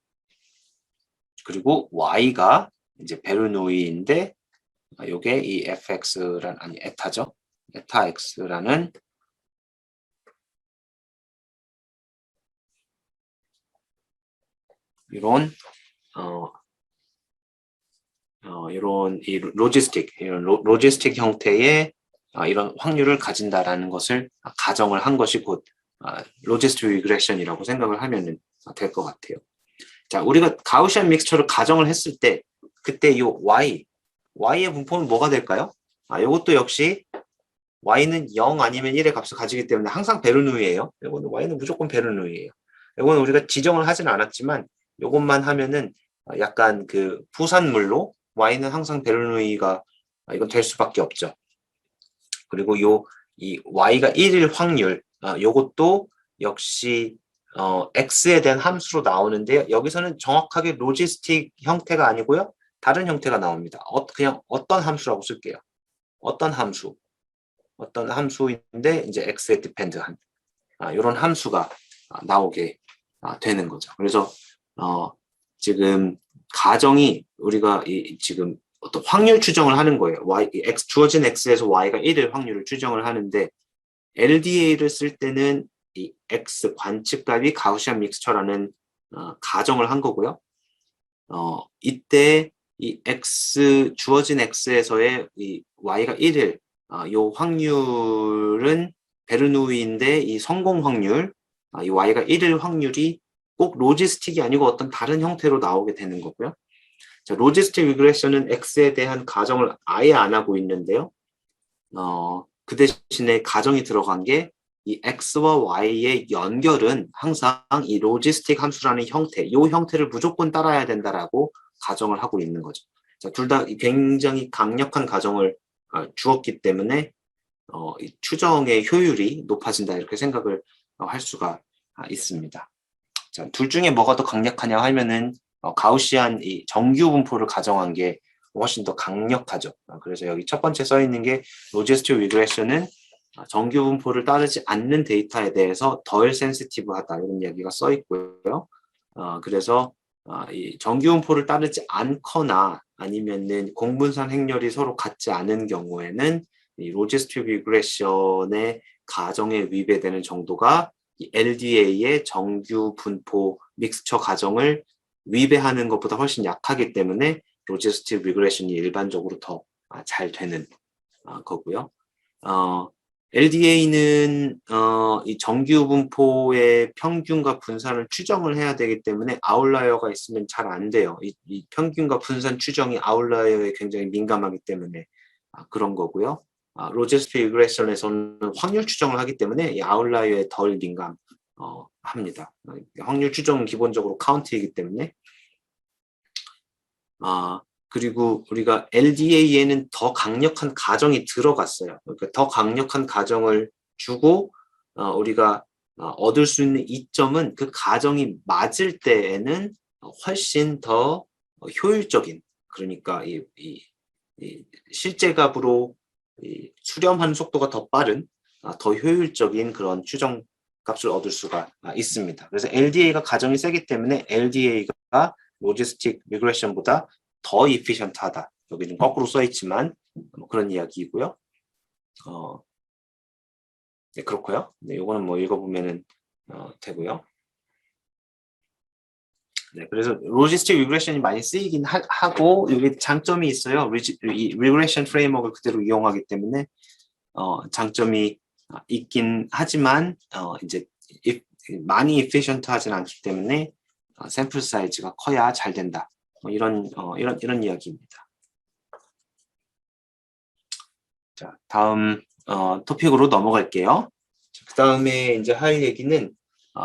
그리고 y가 이제 베르노이인데 요게 이 fx란 아니 에타죠. 에타 x라는 이런 이런 이 로지스틱 형태의 이런 확률을 가진다라는 것을 가정을 한 것이 곧 로지스틱 리그레션이라고 생각을 하면 될 것 같아요. 자, 우리가 가우시안 믹스처를 가정을 했을 때 그때 이 y의 분포는 뭐가 될까요? 이것도 역시 y는 0 아니면 1의 값을 가지기 때문에 항상 베르누이예요. 이거는 y는 무조건 베르누이예요. 이거는 우리가 지정을 하진 않았지만 이것만 하면은 약간 그 부산물로 y는 항상 베르누이가 이건 될 수밖에 없죠. 그리고 이 y가 1일 확률 요것도 역시 x에 대한 함수로 나오는데요. 여기서는 정확하게 로지스틱 형태가 아니고요. 다른 형태가 나옵니다. 그냥 어떤 함수라고 쓸게요. 어떤 함수인데 이제 x에 디펜드한 이런 함수가 나오게 되는 거죠. 그래서 지금 가정이 우리가 지금 어떤 확률 추정을 하는 거예요. 주어진 x에서 y가 1일 확률을 추정을 하는데 LDA를 쓸 때는 이 x 관측값이 가우시안 믹스처라는 가정을 한 거고요. 이때 이 주어진 x에서의 이 y가 1일 요 확률은 베르누이인데 이 성공 확률 이 y가 1일 확률이 꼭 로지스틱이 아니고 어떤 다른 형태로 나오게 되는 거고요. 자, 로지스틱 리그레션은 x에 대한 가정을 아예 안 하고 있는데요. 그 대신에 가정이 들어간 게 이 x와 y의 연결은 항상 이 로지스틱 함수라는 형태, 이 형태를 무조건 따라야 된다라고 가정을 하고 있는 거죠. 자, 둘 다 굉장히 강력한 가정을 주었기 때문에 이 추정의 효율이 높아진다 이렇게 생각을 할 수가 있습니다. 자, 둘 중에 뭐가 더 강력하냐 하면은 가우시안 이 정규 분포를 가정한 게 훨씬 더 강력하죠. 그래서 여기 첫 번째 써 있는 게 로지스틱 리그레션은 정규 분포를 따르지 않는 데이터에 대해서 덜 센시티브하다 이런 이야기가 써 있고요. 그래서 이 정규 분포를 따르지 않거나 아니면은 공분산 행렬이 서로 같지 않은 경우에는 이 로지스틱 리그레션의 가정에 위배되는 정도가 이 LDA의 정규 분포 믹스처 가정을 위배하는 것보다 훨씬 약하기 때문에 로지스틱 리그레션이 일반적으로 더 잘 되는 거고요. LDA는 이 정규 분포의 평균과 분산을 추정을 해야 되기 때문에 아웃라이어가 있으면 잘 안 돼요. 이 평균과 분산 추정이 아웃라이어에 굉장히 민감하기 때문에 그런 거고요. 로지스틱 리그레션에서는 확률 추정을 하기 때문에 이 아웃라이어에 덜 민감합니다. 확률 추정은 기본적으로 카운트이기 때문에 그리고 우리가 LDA에는 더 강력한 가정이 들어갔어요. 그러니까 더 강력한 가정을 주고 우리가 얻을 수 있는 이점은 그 가정이 맞을 때에는 훨씬 더 효율적인, 그러니까 이 실제 값으로 수렴하는 속도가 더 빠른, 더 효율적인 그런 추정 값을 얻을 수가 있습니다. 그래서 LDA가 가정이 세기 때문에 LDA가 로지스틱 리그레션보다 더 이피션트하다. 여기 좀 거꾸로 써 있지만 뭐 그런 이야기이고요. 네, 그렇고요. 네, 요거는 뭐 읽어보면은 되고요. 네, 그래서 로지스틱 리그레션이 많이 쓰이긴 하고 여기 장점이 있어요. 이 리그레션 프레임워크를 그대로 이용하기 때문에 장점이 있긴 하지만 이제 많이 이피션트하진 않기 때문에 샘플 사이즈가 커야 잘 된다. 이런 이야기입니다. 자, 다음 토픽으로 넘어갈게요. 그 다음에 이제 할 얘기는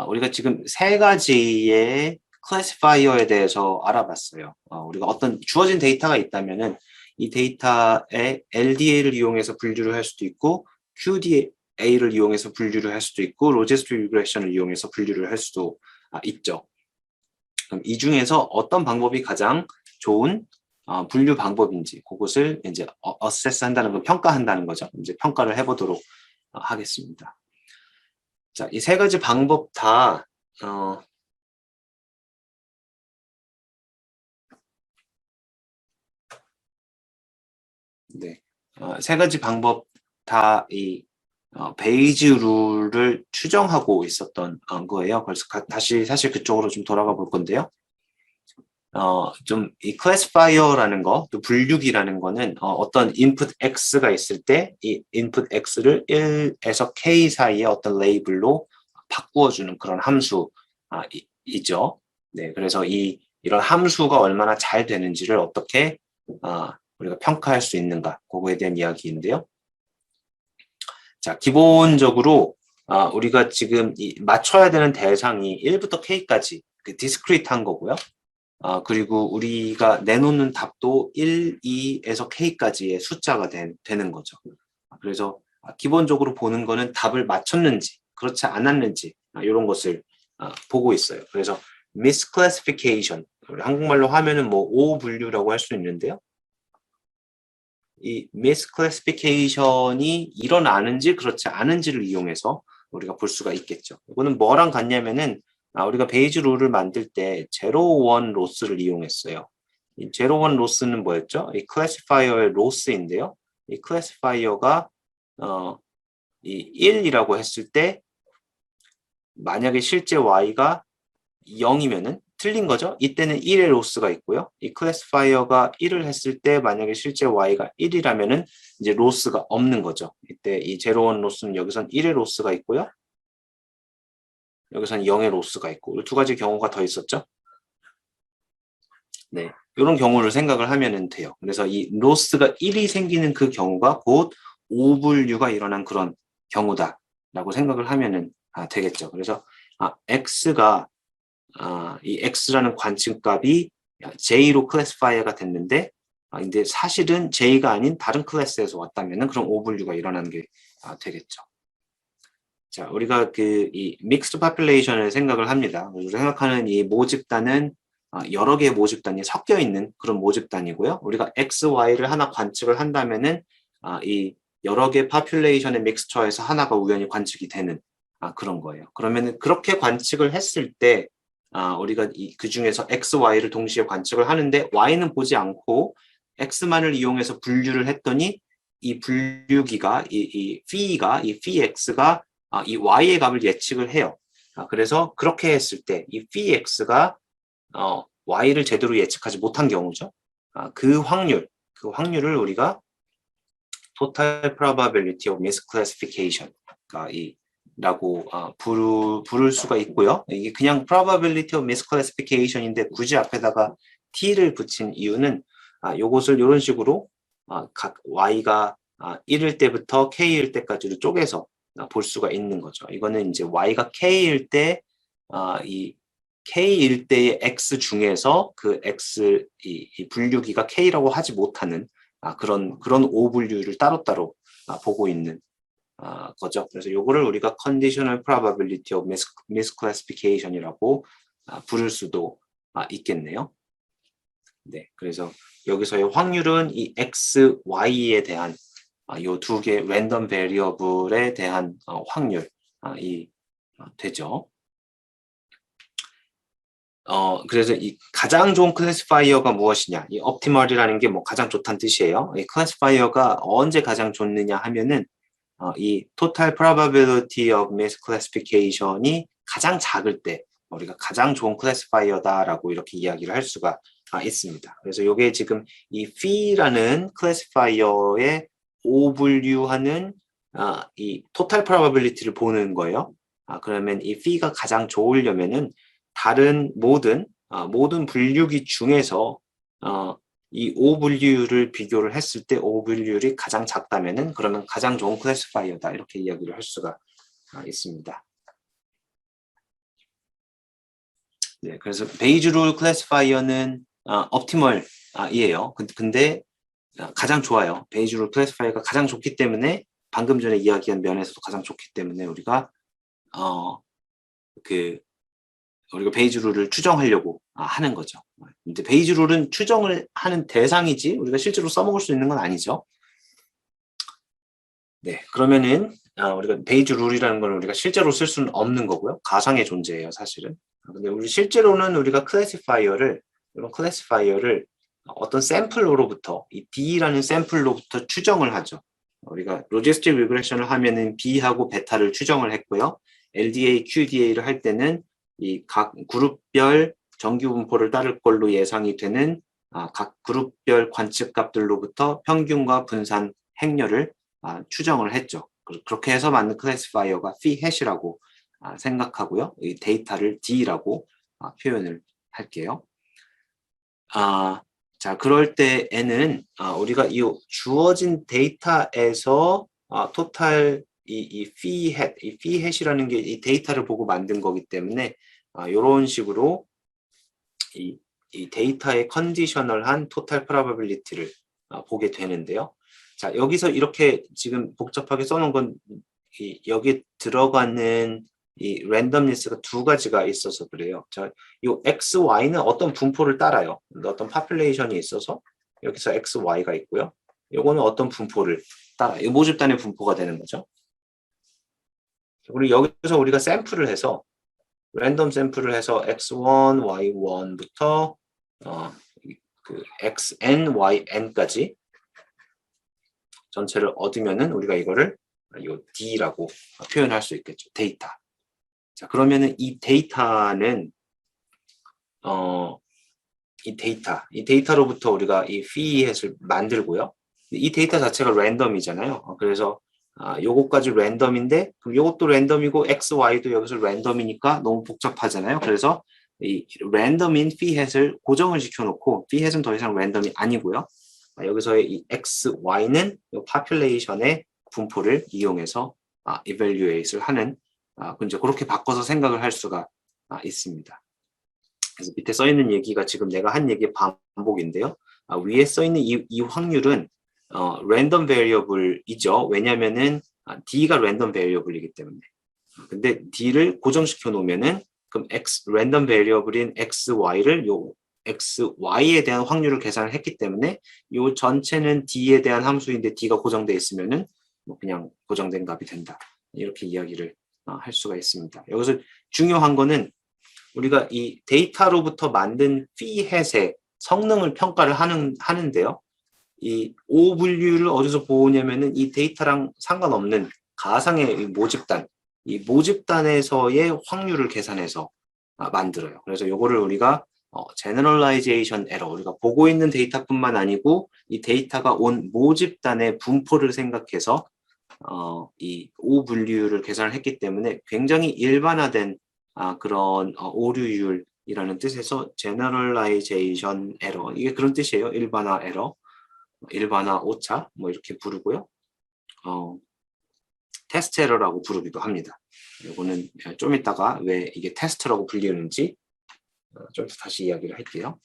우리가 지금 세 가지의 클래시파이어에 대해서 알아봤어요. 우리가 어떤 주어진 데이터가 있다면은 이 데이터에 LDA를 이용해서 분류를 할 수도 있고 QDA를 이용해서 분류를 할 수도 있고 로지스틱 리그레션을 이용해서 분류를 할 수도 있죠. 그럼 이 중에서 어떤 방법이 가장 좋은 분류 방법인지 그것을 이제 어세스 한다는 건 평가한다는 거죠. 이제 평가를 해보도록 하겠습니다. 자, 이 세 가지 방법 다 네, 세 가지 방법 다 이 베이지 룰을 추정하고 있었던 거예요. 그래서 다시 사실 그쪽으로 좀 돌아가 볼 건데요. 좀 이 클래시파이어라는 거, 또 분류기라는 거는 어떤 인풋 X가 있을 때 이 인풋 X를 1에서 K 사이의 어떤 레이블로 바꾸어주는 그런 함수이죠. 네, 그래서 이런 함수가 얼마나 잘 되는지를 어떻게 우리가 평가할 수 있는가, 그거에 대한 이야기인데요. 자, 기본적으로 우리가 지금 맞춰야 되는 대상이 1부터 K까지 그 디스크리트한 거고요. 그리고 우리가 내놓는 답도 1, 2에서 K까지의 숫자가 되는 거죠. 그래서 기본적으로 보는 거는 답을 맞췄는지 그렇지 않았는지 이런 것을 보고 있어요. 그래서 misclassification, 우리 한국말로 하면은 뭐 오분류라고 할 수 있는데요. 이 misclassification이 일어나는지 그렇지 않은지를 이용해서 우리가 볼 수가 있겠죠. 이거는 뭐랑 같냐면은 우리가 베이지 룰을 만들 때 제로 원 로스를 이용했어요. 이 제로 원 로스는 뭐였죠? 이 클래시파이어의 로스인데요. 이 클래시파이어가 이 1이라고 했을 때 만약에 실제 y가 0이면은 틀린 거죠. 이때는 1의 로스가 있고요. 이 클래시파이어가 1을 했을 때 만약에 실제 y가 1이라면은 이제 로스가 없는 거죠. 이때 이 제로원 로스는 여기선 1의 로스가 있고요. 여기선 0의 로스가 있고 두 가지 경우가 더 있었죠. 네, 이런 경우를 생각을 하면 돼요. 그래서 이 로스가 1이 생기는 그 경우가 곧 오분류가 일어난 그런 경우다라고 생각을 하면 되겠죠. 그래서 x가 이 x라는 관측값이 j로 클래시파이어가 됐는데 근데 사실은 j가 아닌 다른 클래스에서 왔다면은 그럼 오분류가 일어나는 게 되겠죠. 자, 우리가 이 믹스드 파퓰레이션을 생각을 합니다. 우리가 생각하는 이 모집단은 여러 개의 모집단이 섞여 있는 그런 모집단이고요. 우리가 x, y를 하나 관측을 한다면은 이 여러 개 파퓰레이션의 믹스처에서 하나가 우연히 관측이 되는 그런 거예요. 그러면은 그렇게 관측을 했을 때 우리가 그 중에서 x, y를 동시에 관측을 하는데 y는 보지 않고 x만을 이용해서 분류를 했더니 이 분류기가 이 phi x가 이 y의 값을 예측을 해요. 그래서 그렇게 했을 때 이 phi x가 y를 제대로 예측하지 못한 경우죠. 그 확률을 우리가 total probability of misclassification 라고 부를 수가 있고요. 이게 그냥 probability of misclassification인데 굳이 앞에다가 t를 붙인 이유는 요것을 이런 식으로 각 y가 1일 때부터 k일 때까지를 쪼개서 볼 수가 있는 거죠. 이거는 이제 y가 k일 때 이 k일 때의 x 중에서 그 x 이 분류기가 k라고 하지 못하는 그런 오분류를 따로따로 보고 있는 거죠. 그래서 요거를 우리가 conditional probability of misclassification이라고 부를 수도 있겠네요. 네, 그래서 여기서의 확률은 이 x, y에 대한 요 두 개 랜덤 베리어블에 대한 확률이 되죠. 그래서 이 가장 좋은 클래시파이어가 무엇이냐? 이 optimal이라는 게 뭐 가장 좋다는 뜻이에요. 이 클래시파이어가 언제 가장 좋느냐 하면은 이 total probability of misclassification이 가장 작을 때 우리가 가장 좋은 클래시파이어다라고 이렇게 이야기를 할 수가 있습니다. 그래서 이게 지금 이 phi라는 클래시파이어의 오분류하는 이 total probability를 보는 거예요. 그러면 이 phi가 가장 좋으려면은 다른 모든 분류기 중에서 이 오분류를 비교를 했을 때 오분류율이 가장 작다면은 그러면 가장 좋은 클래시파이어다 이렇게 이야기를 할 수가 있습니다. 네, 그래서 베이지 룰 클래시파이어는 optimal이에요. 근데 가장 좋아요. 베이지 룰 클래시파이어가 가장 좋기 때문에 방금 전에 이야기한 면에서도 가장 좋기 때문에 우리가 우리가 베이지 룰을 추정하려고 하는 거죠. 이제 베이지 룰은 추정을 하는 대상이지 우리가 실제로 써먹을 수 있는 건 아니죠. 네, 그러면은 우리가 베이지 룰이라는 걸 우리가 실제로 쓸 수는 없는 거고요. 가상의 존재예요, 사실은. 근데 우리 실제로는 우리가 이런 클래시파이어를 어떤 샘플로부터 이 D라는 샘플로부터 추정을 하죠. 우리가 로지스틱 리그레션을 하면은 B하고 베타를 추정을 했고요. LDA, QDA를 할 때는 이 각 그룹별 정규 분포를 따를 걸로 예상이 되는 각 그룹별 관측값들로부터 평균과 분산 행렬을 추정을 했죠. 그렇게 해서 만든 클래시파이어가 phi hash이라고 생각하고요. 이 데이터를 D라고 표현을 할게요. 자, 그럴 때에는 우리가 이 주어진 데이터에서 토탈 이 phi hash이라는 게 이 데이터를 보고 만든 거기 때문에 이런 식으로 이 데이터의 컨디셔널한 토탈 프로바빌리티를 보게 되는데요. 자, 여기서 이렇게 지금 복잡하게 써놓은 건 여기 들어가는 이 랜덤니스가 두 가지가 있어서 그래요. 자, 이 X, Y는 어떤 분포를 따라요. 어떤 파퓰레이션이 있어서 여기서 X, Y가 있고요. 요거는 어떤 분포를 따라요. 이 모집단의 분포가 되는 거죠. 그리고 여기서 우리가 샘플을 해서 랜덤 샘플을 해서 X1, Y1부터 그 XN, YN까지 전체를 얻으면은 우리가 이거를 요 D라고 표현할 수 있겠죠. 데이터. 자, 그러면은 이 데이터는 이 데이터로부터 우리가 이 피햇을 만들고요. 이 데이터 자체가 랜덤이잖아요. 그래서 요거까지 랜덤인데 그럼 요것도 랜덤이고 X, Y도 여기서 랜덤이니까 너무 복잡하잖아요. 그래서 이 랜덤인 피햇을 고정을 시켜놓고 피햇은 더 이상 랜덤이 아니고요. 여기서의 이 X, Y는 이 파퓰레이션의 분포를 이용해서 evaluate을 하는 이제 그렇게 바꿔서 생각을 할 수가 있습니다. 그래서 밑에 써 있는 얘기가 지금 내가 한 얘기의 반복인데요. 위에 써 있는 이 확률은 랜덤 베리어블이죠. 왜냐면은 D가 랜덤 베리어블이기 때문에. 근데 D를 고정시켜 놓으면은 그럼 랜덤 베리어블인 X, Y를 요 X, Y에 대한 확률을 계산을 했기 때문에 요 전체는 D에 대한 함수인데 D가 고정되어 있으면은 뭐 그냥 고정된 값이 된다. 이렇게 이야기를 할 수가 있습니다. 여기서 중요한 거는 우리가 이 데이터로부터 만든 피햇의 성능을 평가를 하는데요. 이 O 분류를 어디서 보냐면은 이 데이터랑 상관없는 가상의 이 모집단에서의 확률을 계산해서 만들어요. 그래서 이거를 우리가 generalization error, 우리가 보고 있는 데이터뿐만 아니고 이 데이터가 온 모집단의 분포를 생각해서 이 O 분류를 계산을 했기 때문에 굉장히 일반화된 그런 오류율이라는 뜻에서 generalization error, 이게 그런 뜻이에요. 일반화 에러, 일반화 오차 뭐 이렇게 부르고요. 테스트 에러라고 부르기도 합니다. 이거는 좀 이따가 왜 이게 테스트라고 불리는지 좀 다시 이야기를 할게요.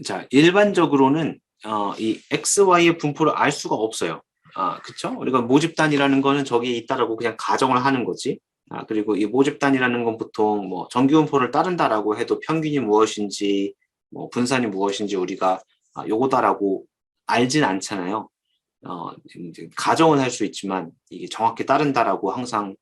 자, 일반적으로는 이 XY의 분포를 알 수가 없어요. 그쵸? 우리가 모집단이라는 거는 저기 있다라고 그냥 가정을 하는 거지. 그리고 이 모집단이라는 건 보통 뭐 정규분포를 따른다라고 해도 평균이 무엇인지, 뭐 분산이 무엇인지 우리가 요거다라고 알진 않잖아요. 이제 가정은 할 수 있지만 이게 정확히 따른다라고 항상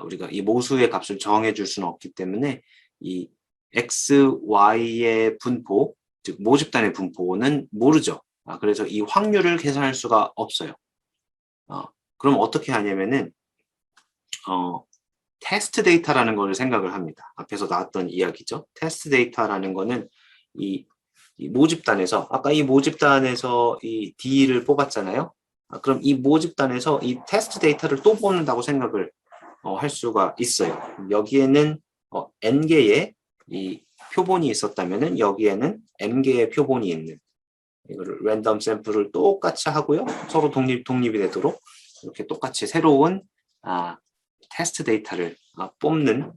우리가 이 모수의 값을 정해 줄 수는 없기 때문에 이 X, Y의 분포, 즉 모집단의 분포는 모르죠. 그래서 이 확률을 계산할 수가 없어요. 그럼 어떻게 하냐면은 테스트 데이터라는 걸 생각을 합니다. 앞에서 나왔던 이야기죠. 테스트 데이터라는 거는 이 모집단에서 아까 이 모집단에서 이 D를 뽑았잖아요. 그럼 이 모집단에서 이 테스트 데이터를 또 뽑는다고 생각을 할 수가 있어요. 여기에는 N개의 이 표본이 있었다면은 여기에는 M개의 표본이 있는 이거를 랜덤 샘플을 똑같이 하고요. 서로 독립이 되도록 이렇게 똑같이 새로운 테스트 데이터를 뽑는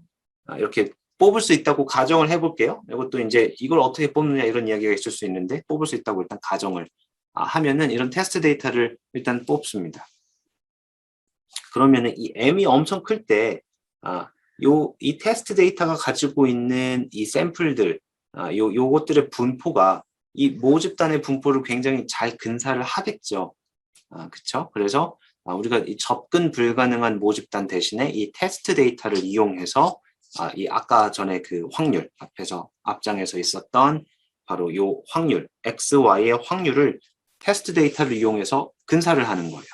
이렇게 뽑을 수 있다고 가정을 해볼게요. 이것도 이제 이걸 어떻게 뽑느냐 이런 이야기가 있을 수 있는데 뽑을 수 있다고 일단 가정을 하면은 이런 테스트 데이터를 일단 뽑습니다. 그러면은 이 M이 엄청 클 때 이 테스트 데이터가 가지고 있는 이 샘플들, 요것들의 분포가 이 모집단의 분포를 굉장히 잘 근사를 하겠죠. 그쵸? 그래서 우리가 이 접근 불가능한 모집단 대신에 이 테스트 데이터를 이용해서 이 아까 전에 그 확률 앞장에서 있었던 바로 요 확률, X, Y의 확률을 테스트 데이터를 이용해서 근사를 하는 거예요.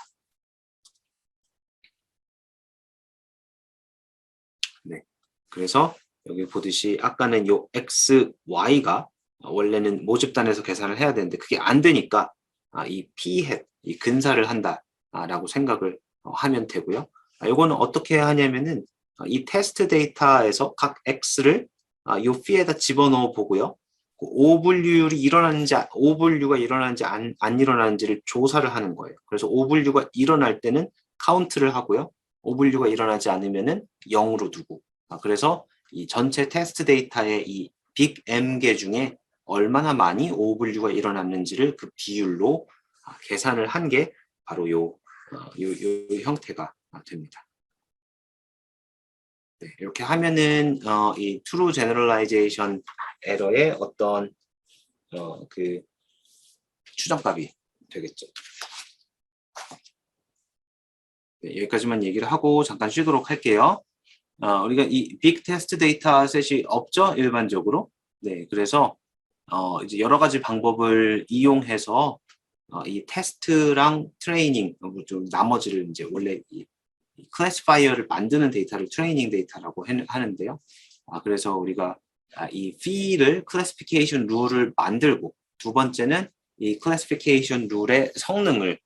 네. 그래서 여기 보듯이 아까는 요 X, Y가 원래는 모집단에서 계산을 해야 되는데 그게 안 되니까 이 P hat, 이 근사를 한다라고 생각을 하면 되고요. 이거는 어떻게 하냐면은 이 테스트 데이터에서 각 X를 요 P에다 집어넣어 보고요. 오분류가 일어나는지 안 일어나는지를 조사를 하는 거예요. 그래서 오분류가 일어날 때는 카운트를 하고요. 오분류가 일어나지 않으면은 0으로 두고. 그래서 이 전체 테스트 데이터의 이 빅 M개 중에 얼마나 많이 오분류가 일어났는지를 그 비율로 계산을 한 게 바로 요 형태가 됩니다. 네, 이렇게 하면은 이 true generalization 에러의 어떤 그 추정값이 되겠죠. 네, 여기까지만 얘기를 하고 잠깐 쉬도록 할게요. 우리가 이 빅 테스트 데이터 셋이 없죠, 일반적으로. 네, 그래서 이제 여러 가지 방법을 이용해서 이 테스트랑 트레이닝, 좀 나머지를 이제 원래 이 클래시파이어를 만드는 데이터를 트레이닝 데이터라고 하는데요. 그래서 우리가 이 fee를 클래시피케이션 룰을 만들고 두 번째는 이 클래시피케이션 룰의 성능을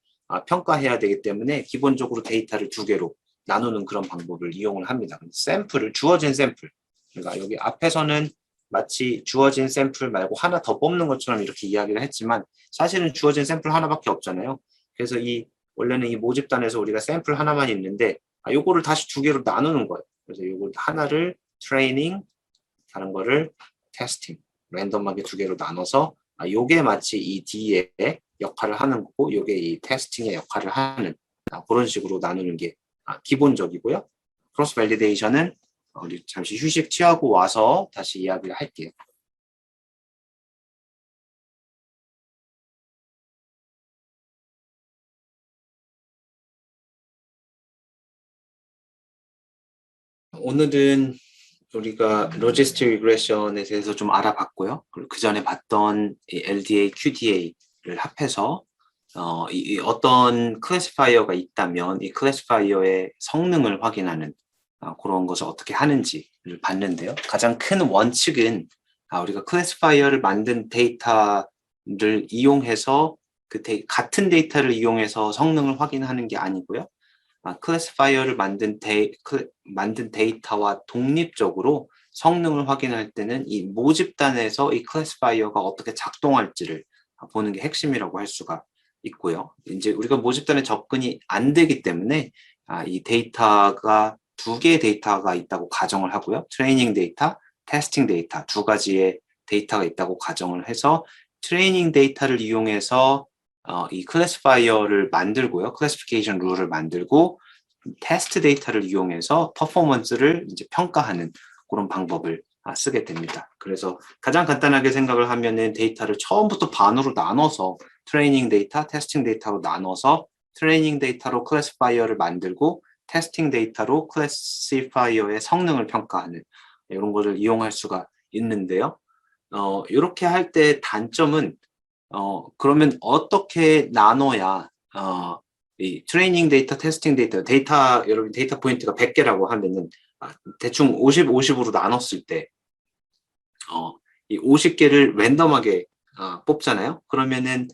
평가해야 되기 때문에 기본적으로 데이터를 두 개로 나누는 그런 방법을 이용을 합니다. 샘플을 주어진 샘플, 그러니까 여기 앞에서는 마치 주어진 샘플 말고 하나 더 뽑는 것처럼 이렇게 이야기를 했지만 사실은 주어진 샘플 하나밖에 없잖아요. 그래서 원래는 이 모집단에서 우리가 샘플 하나만 있는데 요거를 다시 두 개로 나누는 거예요. 그래서 요거 하나를 트레이닝, 다른 거를 테스팅, 랜덤하게 두 개로 나눠서 요게 마치 이 D의 역할을 하는 거고 요게 이 테스팅의 역할을 하는 그런 식으로 나누는 게 기본적이고요. 크로스 밸리데이션은 우리 잠시 휴식 취하고 와서 다시 이야기를 할게요. 오늘은 우리가 로지스틱 리그레션에 대해서 좀 알아봤고요. 그리고 그 전에 봤던 LDA, QDA를 합해서 어떤 클래시파이어가 있다면 이 클래시파이어의 성능을 확인하는 그런 것을 어떻게 하는지를 봤는데요. 가장 큰 원칙은 우리가 클래시파이어를 만든 데이터를 이용해서 같은 데이터를 이용해서 성능을 확인하는 게 아니고요. 클래시파이어를 만든 데이터와 독립적으로 성능을 확인할 때는 이 모집단에서 이 클래시파이어가 어떻게 작동할지를 보는 게 핵심이라고 할 수가 있고요. 이제 우리가 모집단에 접근이 안 되기 때문에 이 데이터가 두 개의 데이터가 있다고 가정을 하고요. 트레이닝 데이터, 테스팅 데이터 두 가지의 데이터가 있다고 가정을 해서 트레이닝 데이터를 이용해서 이 클래시파이어를 만들고요. 클래시피케이션 룰을 만들고 테스트 데이터를 이용해서 퍼포먼스를 이제 평가하는 그런 방법을 쓰게 됩니다. 그래서 가장 간단하게 생각을 하면은 데이터를 처음부터 반으로 나눠서 트레이닝 데이터, 테스팅 데이터로 나눠서 트레이닝 데이터로 클래시파이어를 만들고 테스팅 데이터로 클래시파이어의 성능을 평가하는 이런 거를 이용할 수가 있는데요. 이렇게 할 때 단점은 그러면 어떻게 나눠야 이 트레이닝 데이터, 테스팅 데이터, 여러분 데이터 포인트가 100개라고 하면은 대충 50, 50으로 나눴을 때 이 50개를 랜덤하게 뽑잖아요. 그러면은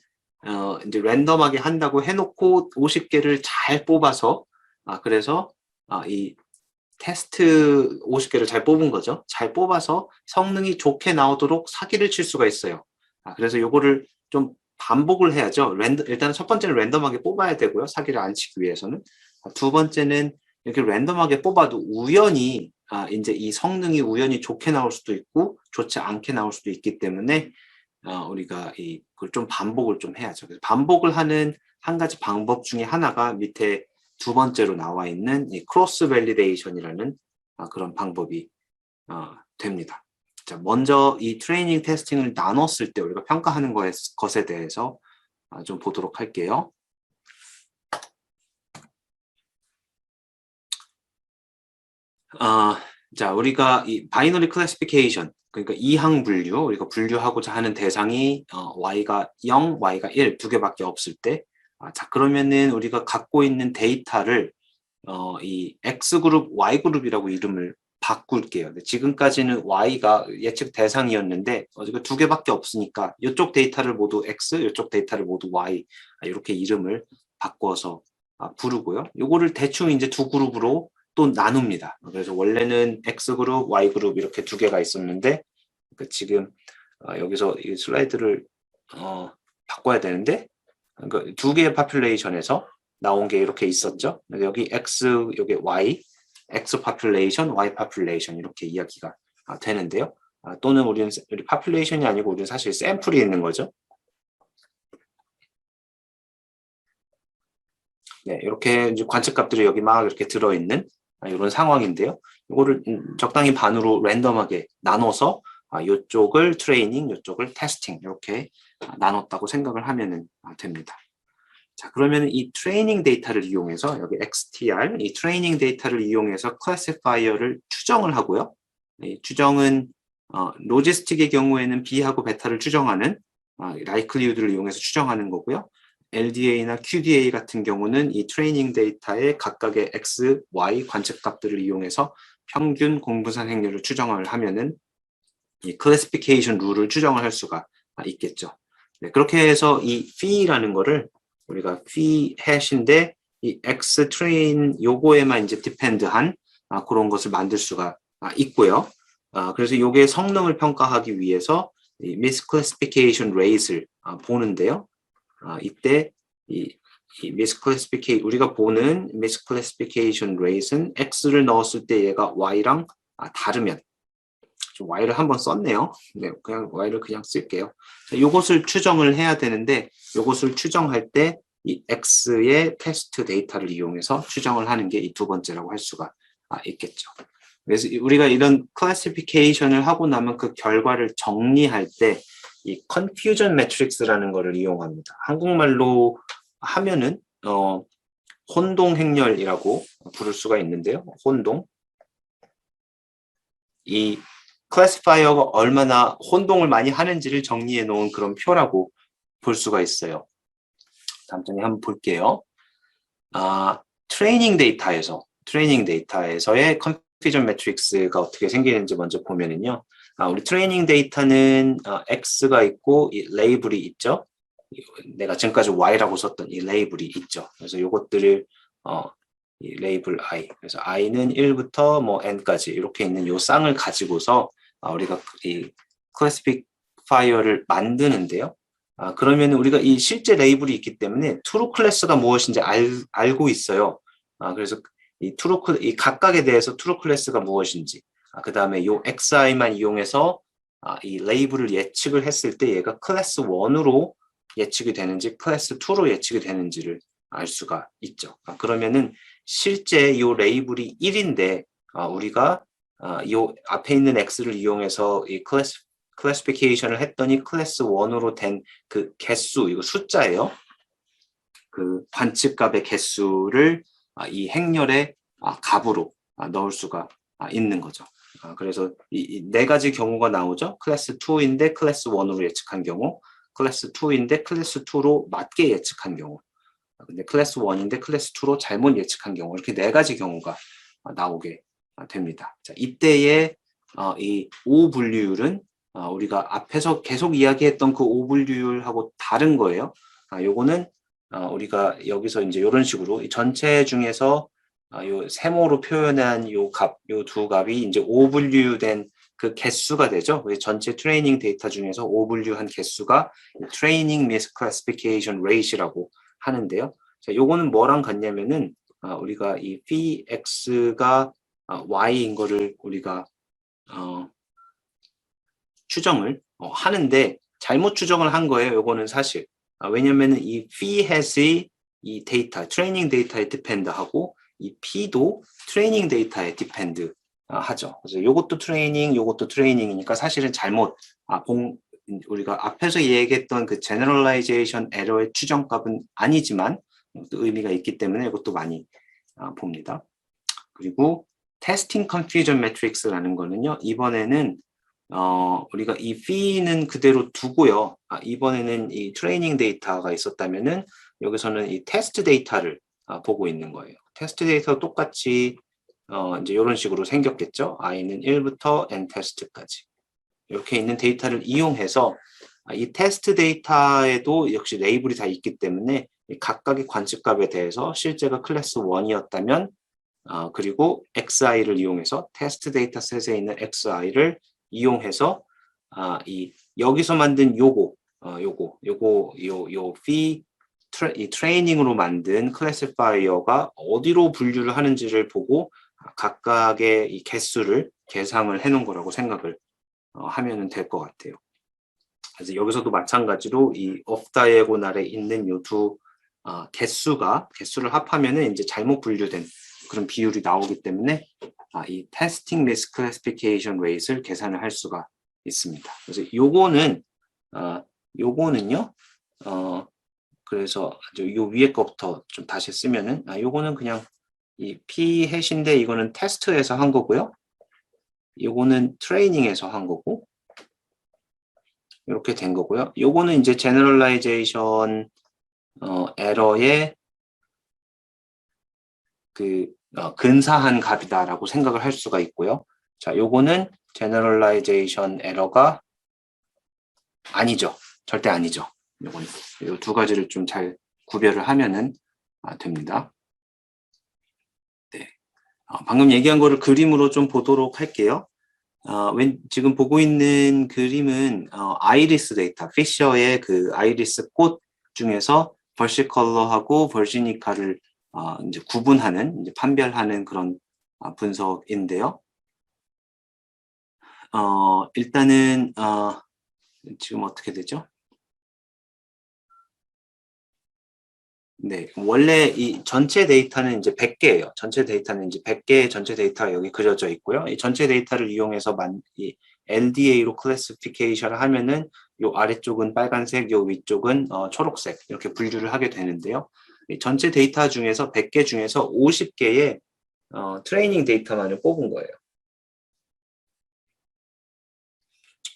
이제 랜덤하게 한다고 해놓고 50개를 잘 뽑아서 그래서 이 테스트 50개를 잘 뽑은 거죠. 잘 뽑아서 성능이 좋게 나오도록 사기를 칠 수가 있어요. 그래서 요거를 좀 반복을 해야죠. 일단 첫 번째는 랜덤하게 뽑아야 되고요. 사기를 안 치기 위해서는. 두 번째는 이렇게 랜덤하게 뽑아도 우연히 이제 이 성능이 우연히 좋게 나올 수도 있고 좋지 않게 나올 수도 있기 때문에 우리가 그걸 좀 반복을 좀 해야죠. 그래서 반복을 하는 한 가지 방법 중에 하나가 밑에 두 번째로 나와 있는 이 크로스 밸리데이션이라는 그런 방법이 됩니다. 자, 먼저 이 트레이닝 테스팅을 나눴을 때 우리가 평가하는 것에 대해서 좀 보도록 할게요. 자, 우리가 이 바이너리 클래시피케이션, 그러니까 이항 분류, 우리가 분류하고자 하는 대상이 y가 0, y가 1 두 개밖에 없을 때, 자, 그러면은 우리가 갖고 있는 데이터를 이 X그룹, Y그룹이라고 이름을 바꿀게요. 지금까지는 Y가 예측 대상이었는데 이거 두 개밖에 없으니까 이쪽 데이터를 모두 X, 이쪽 데이터를 모두 Y 이렇게 이름을 바꿔서 부르고요. 요거를 대충 이제 두 그룹으로 또 나눕니다. 그래서 원래는 X그룹, Y그룹 이렇게 두 개가 있었는데 지금 여기서 이 슬라이드를 바꿔야 되는데 그러니까 두 개의 파퓰레이션에서 나온 게 이렇게 있었죠. 여기 X, 여기 Y, X population, Y population 이렇게 이야기가 되는데요. 또는 우리 population이 아니고 우리는 사실 샘플이 있는 거죠. 네, 이렇게 이제 관측값들이 여기 막 이렇게 들어있는 이런 상황인데요. 이거를 적당히 반으로 랜덤하게 나눠서 이쪽을 트레이닝, 이쪽을 테스팅 이렇게 나눴다고 생각을 하면 됩니다. 자, 그러면 이 트레이닝 데이터를 이용해서 여기 XTR, 이 트레이닝 데이터를 이용해서 클래시파이어를 추정을 하고요. 이 추정은 로지스틱의 경우에는 B하고 베타를 추정하는 라이클리우드를 이용해서 추정하는 거고요. LDA나 QDA 같은 경우는 이 트레이닝 데이터의 각각의 X, Y 관측값들을 이용해서 평균 공분산 행률을 추정을 하면은 이 클래시피케이션 룰을 추정을 할 수가 있겠죠. 네, 그렇게 해서 이 P라는 거를 우리가 phi hash인데 이 x train 요거에만 이제 depend한 그런 것을 만들 수가 있고요. 그래서 요게 성능을 평가하기 위해서 이 misclassification rate를 보는데요. 이때 이 misclassification 우리가 보는 misclassification rate는 x를 넣었을 때 얘가 y랑 다르면 좀 y를 한번 썼네요. 네, 그냥 y를 그냥 쓸게요. 자, 요것을 추정을 해야 되는데 요것을 추정할 때 이 x의 테스트 데이터를 이용해서 추정을 하는 게 이 두 번째라고 할 수가 있겠죠. 그래서 우리가 이런 클래시피케이션을 하고 나면 그 결과를 정리할 때 이 컨퓨전 매트릭스라는 거를 이용합니다. 한국말로 하면은 혼동 행렬이라고 부를 수가 있는데요. 혼동. 이 클래시파이어가 얼마나 혼동을 많이 하는지를 정리해 놓은 그런 표라고 볼 수가 있어요. 다음 장에 한번 볼게요. 트레이닝 데이터에서의 컨퓨전 매트릭스가 어떻게 생기는지 먼저 보면은요. 우리 트레이닝 데이터는 X가 있고 이 레이블이 있죠. 내가 지금까지 Y라고 썼던 이 레이블이 있죠. 그래서 이것들을 이 레이블 I, 그래서 I는 1부터 뭐 N까지 이렇게 있는 요 쌍을 가지고서 우리가 이 클래시파이어를 만드는데요. 그러면 우리가 이 실제 레이블이 있기 때문에 트루 클래스가 무엇인지 알고 있어요. 그래서 이 각각에 대해서 트루 클래스가 무엇인지, 그 다음에 요 XI만 이용해서 이 레이블을 예측을 했을 때 얘가 클래스 1으로 예측이 되는지 클래스 2로 예측이 되는지를 알 수가 있죠. 그러면은 실제 요 레이블이 1인데 우리가 요 앞에 있는 X를 이용해서 이 클래시피케이션을 했더니 클래스 1으로 된 그 개수, 이거 숫자예요. 그 관측값의 개수를 이 행렬의 값으로 넣을 수가 있는 거죠. 그래서 이 네 가지 경우가 나오죠. 클래스 2인데 클래스 1으로 예측한 경우, 클래스 2인데 클래스 2로 맞게 예측한 경우, 근데 클래스 1인데 클래스 2로 잘못 예측한 경우, 이렇게 네 가지 경우가 나오게 됩니다. 자, 이때의 이 O 분류율은 우리가 앞에서 계속 이야기했던 그 O 분류율하고 다른 거예요. 요거는 우리가 여기서 이제 이런 식으로 이 전체 중에서 요 세모로 표현한 요 두 값이 이제 O 분류된 그 개수가 되죠. 우리 전체 트레이닝 데이터 중에서 O 분류한 개수가 트레이닝 misclassification rate이라고 하는데요. 자, 요거는 뭐랑 같냐면은 우리가 이 phi x가 y인 거를 우리가 추정을 하는데 잘못 추정을 한 거예요. 요거는 사실. 왜냐면은 이 phi hat이 이 데이터, 트레이닝 데이터에 디펜드하고 이 p도 트레이닝 데이터에 디펜드 하죠. 그래서 요것도 트레이닝, 요것도 트레이닝이니까 사실은 잘못 우리가 앞에서 얘기했던 그 제너럴라이제이션 에러의 추정값은 아니지만 또 의미가 있기 때문에 이것도 많이 봅니다. 그리고 테스팅 컨퓨전 매트릭스라는 거는요. 이번에는 우리가 이 fee는 그대로 두고요. 이번에는 이 트레이닝 데이터가 있었다면은 여기서는 이 테스트 데이터를 보고 있는 거예요. 테스트 데이터 똑같이 이제 이런 식으로 생겼겠죠. i는 1부터 n 테스트까지 이렇게 있는 데이터를 이용해서 이 테스트 데이터에도 역시 레이블이 다 있기 때문에 각각의 관측값에 대해서 실제가 클래스 1이었다면 그리고xi를 이용해서 테스트 데이터셋에 있는 xi를 이용해서 여기서 만든 요 fee 이 트레이닝으로 만든 클래시파이어가 어디로 분류를 하는지를 보고 각각의 이 개수를 계상을 해놓은 거라고 생각을 하면 될 것 같아요. 그래서 여기서도 마찬가지로 이 off diagonal에 있는 요 두 개수를 합하면은 이제 잘못 분류된 그런 비율이 나오기 때문에 이 testing misclassification rate를 계산을 할 수가 있습니다. 그래서 요거는요. 그래서 요 위에 거부터 좀 다시 쓰면은 요거는 그냥 이 p 해시인데 이거는 테스트에서 한 거고요. 요거는 트레이닝에서 한 거고 이렇게 된 거고요. 요거는 이제 제너럴라이제이션 에러의 그 근사한 값이다라고 생각을 할 수가 있고요. 자, 요거는 제너럴라이제이션 에러가 아니죠. 절대 아니죠. 요거는 요 두 가지를 좀 잘 구별을 하면은 됩니다. 네. 방금 얘기한 거를 그림으로 좀 보도록 할게요. 지금 보고 있는 그림은 아이리스 데이터, 피셔의 그 아이리스 꽃 중에서 벌시컬러하고 벌지니카를 이제 구분하는, 이제 판별하는 그런 분석인데요. 일단은 지금 어떻게 되죠? 네, 원래 이 전체 데이터는 이제 100개예요. 전체 데이터는 이제 100개의 전체 데이터가 여기 그려져 있고요. 이 전체 데이터를 이용해서 이 LDA로 클래시피케이션을 하면은 요 아래쪽은 빨간색, 요 위쪽은 초록색 이렇게 분류를 하게 되는데요. 이 전체 데이터 중에서 100개 중에서 50개의 트레이닝 데이터만을 뽑은 거예요.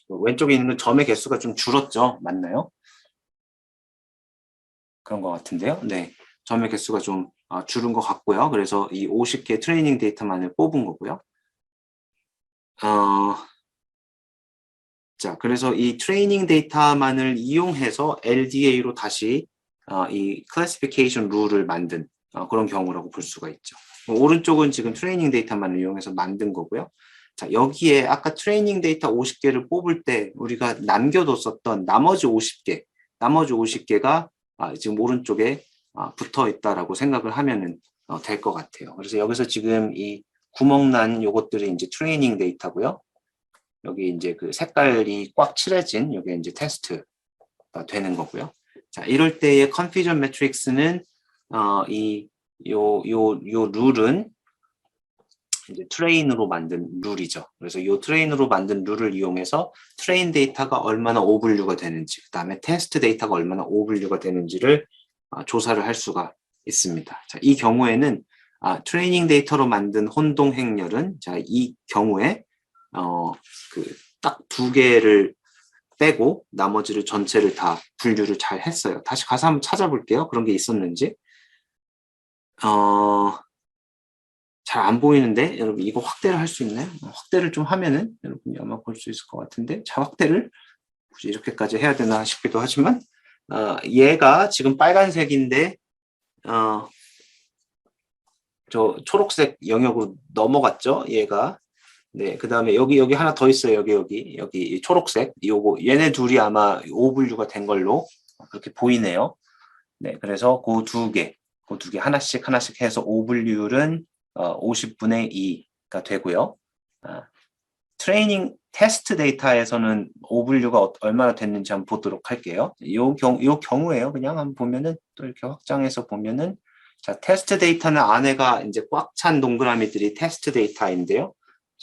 왼쪽에 있는 건 점의 개수가 좀 줄었죠? 맞나요? 그런 것 같은데요. 네, 점의 개수가 좀 줄은 것 같고요. 그래서 이 50개 트레이닝 데이터만을 뽑은 거고요. 자, 그래서 이 트레이닝 데이터만을 이용해서 LDA로 다시 이 클래시피케이션 룰을 만든 그런 경우라고 볼 수가 있죠. 오른쪽은 지금 트레이닝 데이터만을 이용해서 만든 거고요. 자, 여기에 아까 트레이닝 데이터 50개를 뽑을 때 우리가 남겨뒀었던 나머지 50개가 지금 오른쪽에 붙어 있다라고 생각을 하면 될 것 같아요. 그래서 여기서 지금 이 구멍 난 요것들이 이제 트레이닝 데이터고요. 여기 이제 그 색깔이 꽉 칠해진 요게 이제 테스트가 되는 거고요. 자, 이럴 때의 컨퓨전 매트릭스는 요 룰은 이제 트레인으로 만든 룰이죠. 그래서 이 트레인으로 만든 룰을 이용해서 트레인 데이터가 얼마나 오분류가 되는지, 그 다음에 테스트 데이터가 얼마나 오분류가 되는지를 조사를 할 수가 있습니다. 자, 이 경우에는 트레이닝 데이터로 만든 혼동 행렬은 자, 이 경우에 그 딱 2개를 빼고 나머지를 전체를 다 분류를 잘 했어요. 다시 가서 한번 찾아볼게요. 그런 게 있었는지. 잘 안 보이는데 여러분 이거 확대를 할 수 있나요? 확대를 좀 하면은 여러분이 아마 볼 수 있을 것 같은데 자 확대를 굳이 이렇게까지 해야 되나 싶기도 하지만 얘가 지금 빨간색인데 저 초록색 영역으로 넘어갔죠 얘가. 네, 그 다음에 여기 하나 더 있어요. 여기 초록색 요거 얘네 둘이 아마 오분류가 된 걸로 그렇게 보이네요. 네, 그래서 그 두 개 하나씩 해서 오분율은 50분의 2가 되고요. 트레이닝 테스트 데이터에서는 오분류가 얼마나 됐는지 한번 보도록 할게요. 요 경우에요. 그냥 한번 보면은 또 이렇게 확장해서 보면은 자 테스트 데이터는 안에가 이제 꽉 찬 동그라미들이 테스트 데이터인데요.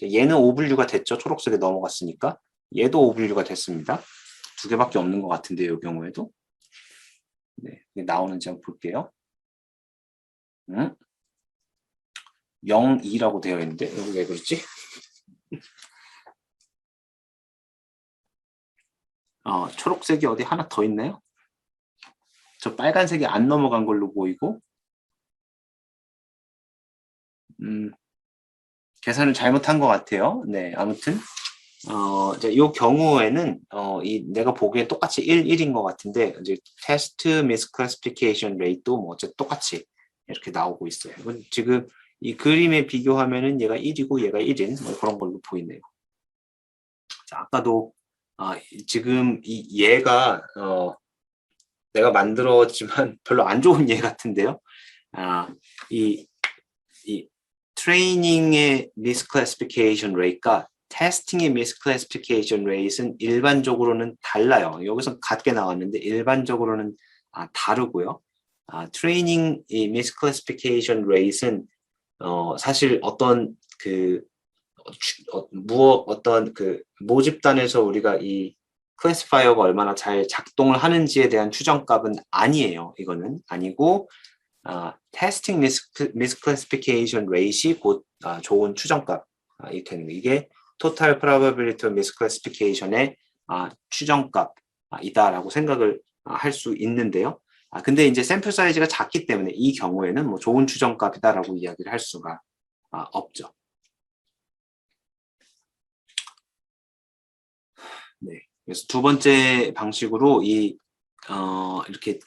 얘는 오분류가 됐죠. 초록색에 넘어갔으니까. 얘도 오분류가 됐습니다. 두 개밖에 없는 것 같은데요. 이 경우에도. 네, 나오는지 한번 볼게요. 0, 2라고 되어 있는데 여기 왜 그렇지? 초록색이 어디 하나 더 있나요? 저 빨간색이 안 넘어간 걸로 보이고 계산을 잘못한 것 같아요. 네, 아무튼 이제 이 경우에는 내가 보기에 똑같이 1인 것 같은데 이제 테스트 미스클래시피케이션 레이트도 뭐 어쨌든 똑같이 이렇게 나오고 있어요. 지금 이 그림에 비교하면은 얘가 1이고 얘가 1인 뭐 그런 걸로 보이네요. 자, 아까도 지금 얘가 내가 만들었지만 별로 안 좋은 얘 같은데요. 이 트레이닝의 미스클래시피케이션 레이트가 테스팅의 미스클래시피케이션 레이트는 일반적으로는 달라요. 여기서 같게 나왔는데 일반적으로는 다르고요. 트레이닝 이 미스클래시피케이션 레이트는 사실 어떤 어떤 모집단에서 우리가 이 클래시파이어가 얼마나 잘 작동을 하는지에 대한 추정값은 아니에요. 이거는 아니고 테스팅 미스클래시피케이션 레이트이 곧 좋은 추정값이 되는 거예요. 이게 total probability of misclassification의 추정값이다라고 생각을 할 수 있는데요. 근데 이제 샘플 사이즈가 작기 때문에 이 경우에는 뭐 좋은 추정값이다라고 이야기를 할 수가 없죠. 네. 그래서 두 번째 방식으로 이렇게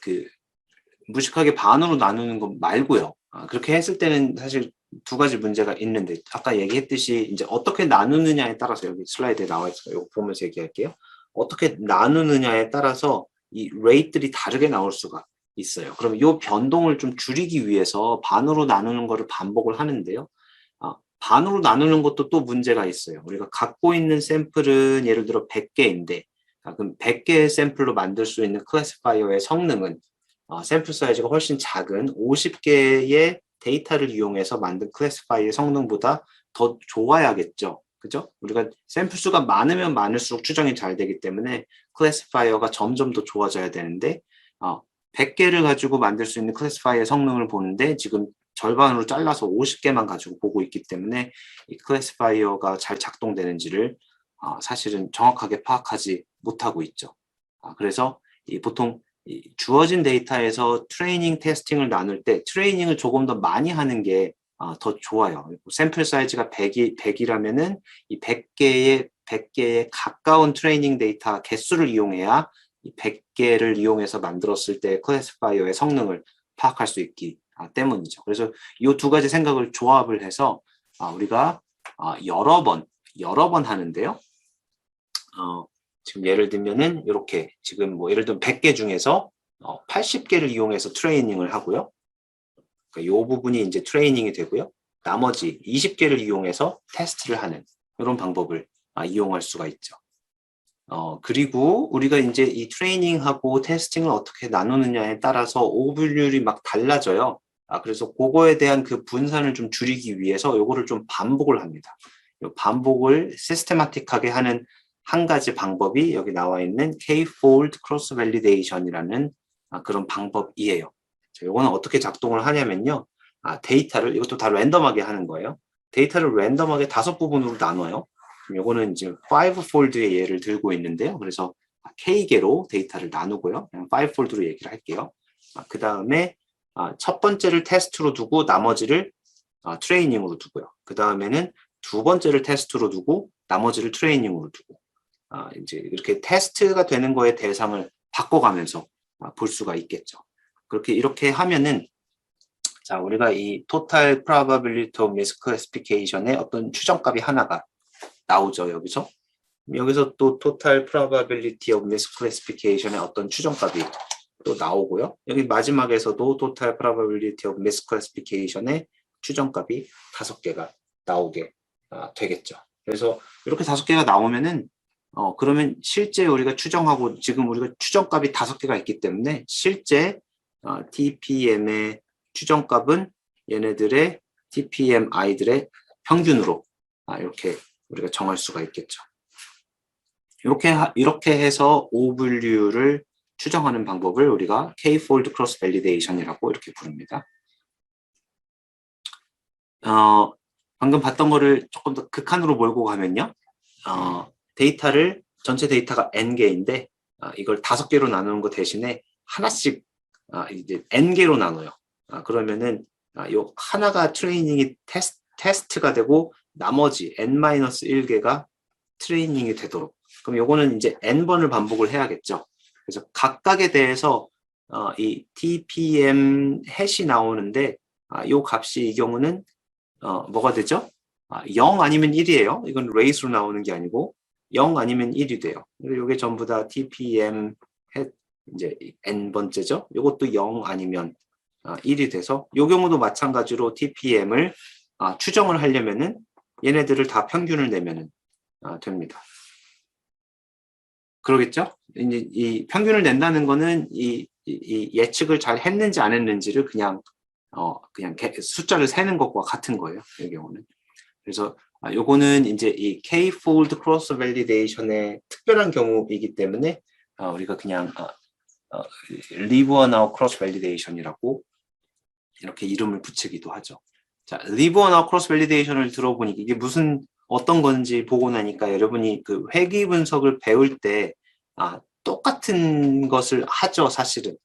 무식하게 반으로 나누는 것 말고요. 그렇게 했을 때는 사실 두 가지 문제가 있는데 아까 얘기했듯이 이제 어떻게 나누느냐에 따라서 여기 슬라이드에 나와 있어요. 이거 보면서 얘기할게요. 어떻게 나누느냐에 따라서 이 레이트들이 다르게 나올 수가 있어요. 그러면 이 변동을 좀 줄이기 위해서 반으로 나누는 거를 반복을 하는데요. 반으로 나누는 것도 또 문제가 있어요. 우리가 갖고 있는 샘플은 예를 들어 100개인데 그럼 100개의 샘플로 만들 수 있는 클래시파이어의 성능은 샘플 사이즈가 훨씬 작은 50개의 데이터를 이용해서 만든 클래시파이어의 성능보다 더 좋아야겠죠. 그죠? 우리가 샘플 수가 많으면 많을수록 추정이 잘 되기 때문에 클래시파이어가 점점 더 좋아져야 되는데 100개를 가지고 만들 수 있는 클래시파이어의 성능을 보는데 지금 절반으로 잘라서 50개만 가지고 보고 있기 때문에 이 클래시파이어가 잘 작동되는지를 사실은 정확하게 파악하지 못하고 있죠. 그래서 보통 주어진 데이터에서 트레이닝 테스팅을 나눌 때 트레이닝을 조금 더 많이 하는 게 더 좋아요. 샘플 사이즈가 100이라면은 이 100개에 가까운 트레이닝 데이터 개수를 이용해야 이 100개를 이용해서 만들었을 때 클래시파이어의 성능을 파악할 수 있기 때문이죠. 그래서 이 두 가지 생각을 조합을 해서 우리가 여러 번 하는데요. 지금 예를 들면은 이렇게 지금 뭐 예를 들면 100개 중에서 80개를 이용해서 트레이닝을 하고요. 그러니까 이 부분이 이제 트레이닝이 되고요. 나머지 20개를 이용해서 테스트를 하는 이런 방법을 이용할 수가 있죠. 그리고 우리가 이제 이 트레이닝하고 테스팅을 어떻게 나누느냐에 따라서 오분율이 막 달라져요. 그래서 그거에 대한 그 분산을 좀 줄이기 위해서 요거를 좀 반복을 합니다. 요 반복을 시스테마틱하게 하는 한 가지 방법이 여기 나와 있는 K-fold cross validation이라는 그런 방법이에요. 요거는 어떻게 작동을 하냐면요. 데이터를 이것도 다 랜덤하게 하는 거예요. 데이터를 랜덤하게 5부분으로 나눠요. 요거는 이제 5폴드의 예를 들고 있는데요. 그래서 K개로 데이터를 나누고요. 그냥 5폴드로 얘기를 할게요. 그 다음에 첫 번째를 테스트로 두고 나머지를 트레이닝으로 두고요. 그 다음에는 두 번째를 테스트로 두고 나머지를 트레이닝으로 두고 이제 이렇게 테스트가 되는 거에 대상을 바꿔가면서 볼 수가 있겠죠. 이렇게 하면은 자, 우리가 이 total probability of misclassification의 어떤 추정값이 하나가 나오죠, 여기서. 여기서 또 total probability of misclassification의 어떤 추정값이 또 나오고요. 여기 마지막에서도 total probability of misclassification의 추정값이 5개가 나오게 되겠죠. 그래서 이렇게 5개가 나오면은 그러면 실제 우리가 추정하고 지금 우리가 추정값이 5개가 있기 때문에 실제 TPM의 추정값은 얘네들의 TPM i들의 평균으로 이렇게 우리가 정할 수가 있겠죠. 이렇게 해서 오분류를 추정하는 방법을 우리가 K-fold cross validation이라고 이렇게 부릅니다. 방금 봤던 거를 조금 더 극한으로 몰고 가면요. 데이터를 전체 데이터가 n개인데 이걸 5개로 나누는 거 대신에 하나씩 이제 n개로 나눠요. 그러면은 요 하나가 트레이닝이 테스트가 되고 나머지 n-1개가 트레이닝이 되도록. 그럼 요거는 이제 n번을 반복을 해야겠죠. 그래서 각각에 대해서 이 TPM 해시 나오는데 요 값이 이 경우는 뭐가 되죠? 0 아니면 1이에요. 이건 레이스로 나오는 게 아니고 0 아니면 1이 돼요. 이게 전부 다 TPM 이제 n번째죠. 이것도 0 아니면 1이 돼서 이 경우도 마찬가지로 TPM을 추정을 하려면은 얘네들을 다 평균을 내면은 됩니다. 그러겠죠? 이제 이 평균을 낸다는 거는 이 예측을 잘 했는지 안 했는지를 그냥 숫자를 세는 것과 같은 거예요. 이 경우는. 그래서 요거는 이제 이 K-fold cross validation의 특별한 경우이기 때문에 우리가 그냥 live or now cross validation이라고 이렇게 이름을 붙이기도 하죠. 자, live or now cross validation을 들어보니 이게 어떤 건지 보고 나니까 여러분이 그 회귀 분석을 배울 때 똑같은 것을 하죠, 사실은.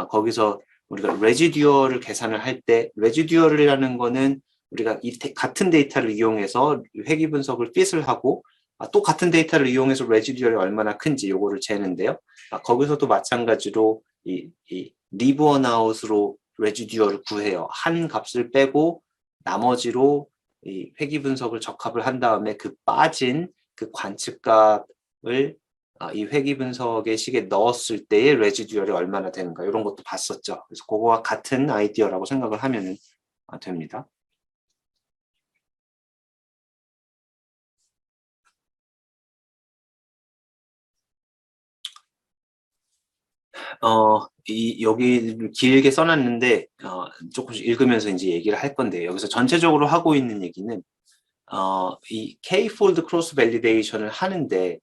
거기서 우리가 레지듀얼을 계산을 할 때 레지듀얼이라는 거는 우리가 같은 데이터를 이용해서 회귀 분석을 핏을 하고 또 같은 데이터를 이용해서 레지듀얼이 얼마나 큰지 요거를 재는데요. 거기서도 마찬가지로 이 리브 원 아웃으로 레지듀얼을 구해요. 한 값을 빼고 나머지로 이 회귀 분석을 적합을 한 다음에 그 빠진 그 관측값을 이 회귀 분석의 식에 넣었을 때의 레지듀얼이 얼마나 되는가 이런 것도 봤었죠. 그래서 그거와 같은 아이디어라고 생각을 하면 됩니다. 여기 길게 써놨는데 조금씩 읽으면서 이제 얘기를 할 건데 여기서 전체적으로 하고 있는 얘기는 이 K-fold cross validation을 하는데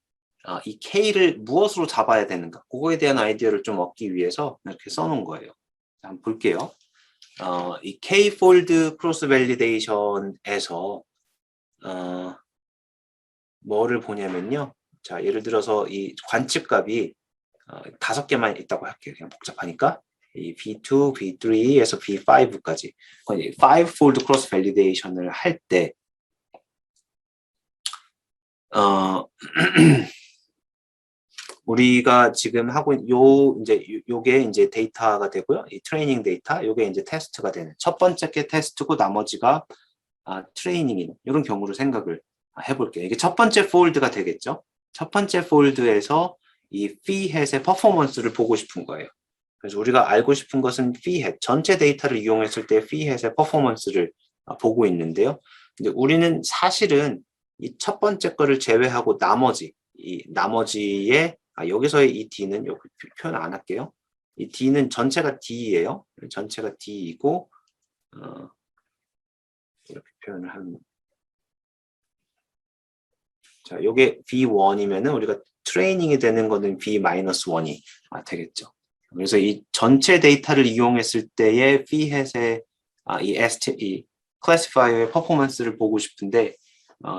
이 K를 무엇으로 잡아야 되는가 그거에 대한 아이디어를 좀 얻기 위해서 이렇게 써놓은 거예요. 한번 볼게요. 이 K-fold cross validation에서 뭐를 보냐면요. 자, 예를 들어서 이 관측값이 5개만 있다고 할게요. 그냥 복잡하니까 이 V2, V3에서 V5까지 5fold cross validation을 할 때 우리가 지금 하고 요게 이제 데이터가 되고요. 이 트레이닝 데이터, 요게 이제 테스트가 되는 첫 번째 게 테스트고 나머지가 트레이닝인 이런 경우를 생각을 해볼게요. 이게 첫 번째 폴드가 되겠죠. 첫 번째 폴드에서 이 phat의 퍼포먼스를 보고 싶은 거예요. 그래서 우리가 알고 싶은 것은 phat, 전체 데이터를 이용했을 때 phat의 퍼포먼스를 보고 있는데요. 근데 우리는 사실은 이 첫 번째 거를 제외하고 나머지의 여기서의 이 D는 여기 표현 안 할게요. 이 D는 전체가 D예요. 전체가 D이고 이렇게 표현을 하는. 자, 요게 B1이면은 우리가 트레이닝이 되는 거는 B-1이 되겠죠. 그래서 이 전체 데이터를 이용했을 때의 phat의 이 클래시파이어의 퍼포먼스를 보고 싶은데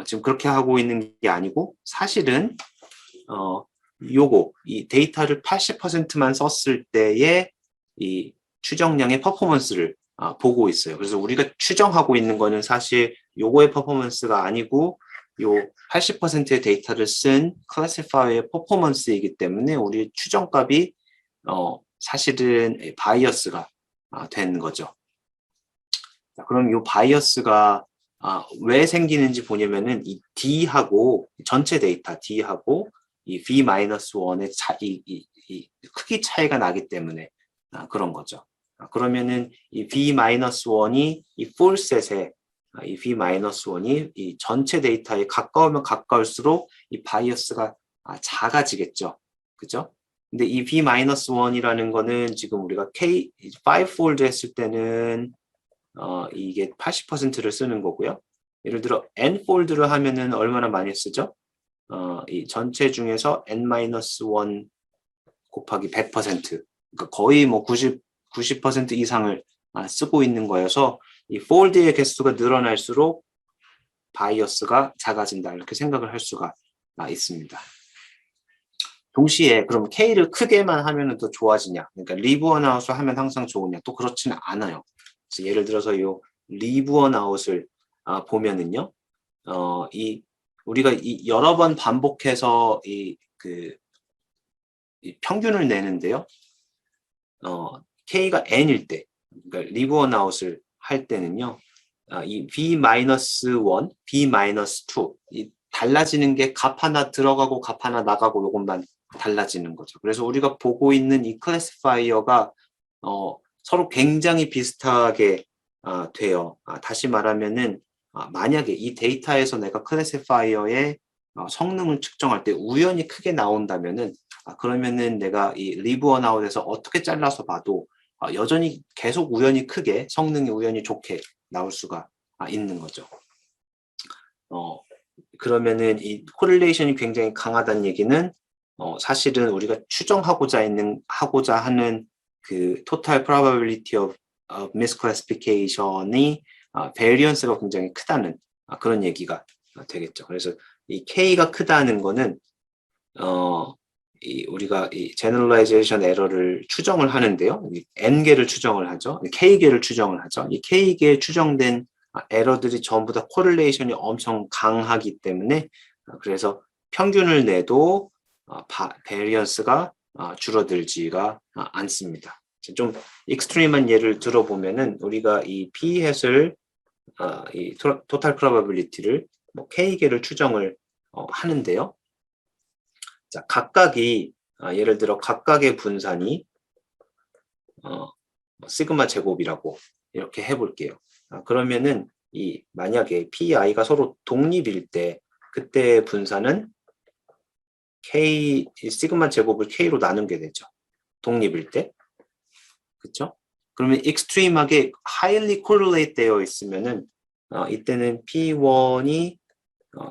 지금 그렇게 하고 있는 게 아니고 사실은 이 데이터를 80%만 썼을 때의 이 추정량의 퍼포먼스를 보고 있어요. 그래서 우리가 추정하고 있는 거는 사실 요거의 퍼포먼스가 아니고 요 80%의 데이터를 쓴 클래시파이어의 퍼포먼스이기 때문에 우리 추정값이 사실은 바이어스가 되는 거죠. 자, 그럼 요 바이어스가 왜 생기는지 보냐면은 이 D하고 전체 데이터 D하고 이 V-1의 이 크기 차이가 나기 때문에 그런 거죠. 그러면은 이 V-1이 이 풀셋에 이 V-1이 이 전체 데이터에 가까우면 가까울수록 이 바이어스가 작아지겠죠. 그죠? 근데 이 V-1이라는 거는 지금 우리가 K5fold 했을 때는 이게 80%를 쓰는 거고요. 예를 들어 nfold를 하면은 얼마나 많이 쓰죠? 이 전체 중에서 n-1 곱하기 100%, 그러니까 거의 뭐 90% 이상을 쓰고 있는 거여서 이 fold의 개수가 늘어날수록 바이어스가 작아진다 이렇게 생각을 할 수가 있습니다. 동시에 그럼 K를 크게만 하면 더 좋아지냐? 그러니까 리브 원 아웃을 하면 항상 좋으냐? 또 그렇지는 않아요. 그래서 예를 들어서 이 리브 원 아웃을 보면은요, 우리가 여러 번 반복해서 이 평균을 내는데요. K가 n일 때, 그러니까 리브 원 아웃을 할 때는요, 이 B-1, B-2, 이 달라지는 게 값 하나 들어가고 값 하나 나가고 요것만 달라지는 거죠. 그래서 우리가 보고 있는 이 클래시파이어가 서로 굉장히 비슷하게 돼요. 다시 말하면은 만약에 이 데이터에서 내가 클래시파이어의 성능을 측정할 때 우연히 크게 나온다면은 그러면은 내가 이 리브 원 아웃에서 어떻게 잘라서 봐도 여전히 계속 우연히 크게 성능이 우연히 좋게 나올 수가 있는 거죠. 그러면은 이 코릴레이션이 굉장히 강하다는 얘기는 사실은 우리가 추정하고자 하는 그 total probability of misclassification이 variance가 굉장히 크다는 그런 얘기가 되겠죠. 그래서 이 K가 크다는 거는 우리가 이 generalization error를 추정을 하는데요. N개를 추정을 하죠. K개를 추정을 하죠. 이 K개에 추정된 에러들이 전부 다 코릴레이션이 엄청 강하기 때문에 그래서 평균을 내도 베리언스가 줄어들지가 않습니다. 좀 익스트림한 예를 들어보면은 우리가 이 p-hat을 이 total probability를 뭐 K개를 추정을 하는데요. 자, 각각이 예를 들어 각각의 분산이 시그마 제곱이라고 이렇게 해볼게요. 그러면은 만약에 PI가 서로 독립일 때 그때 분산은 K 시그마 제곱을 K로 나누게 되죠. 독립일 때. 그렇죠? 그러면 익스트림하게 highly correlate 되어 있으면은 이때는 P1이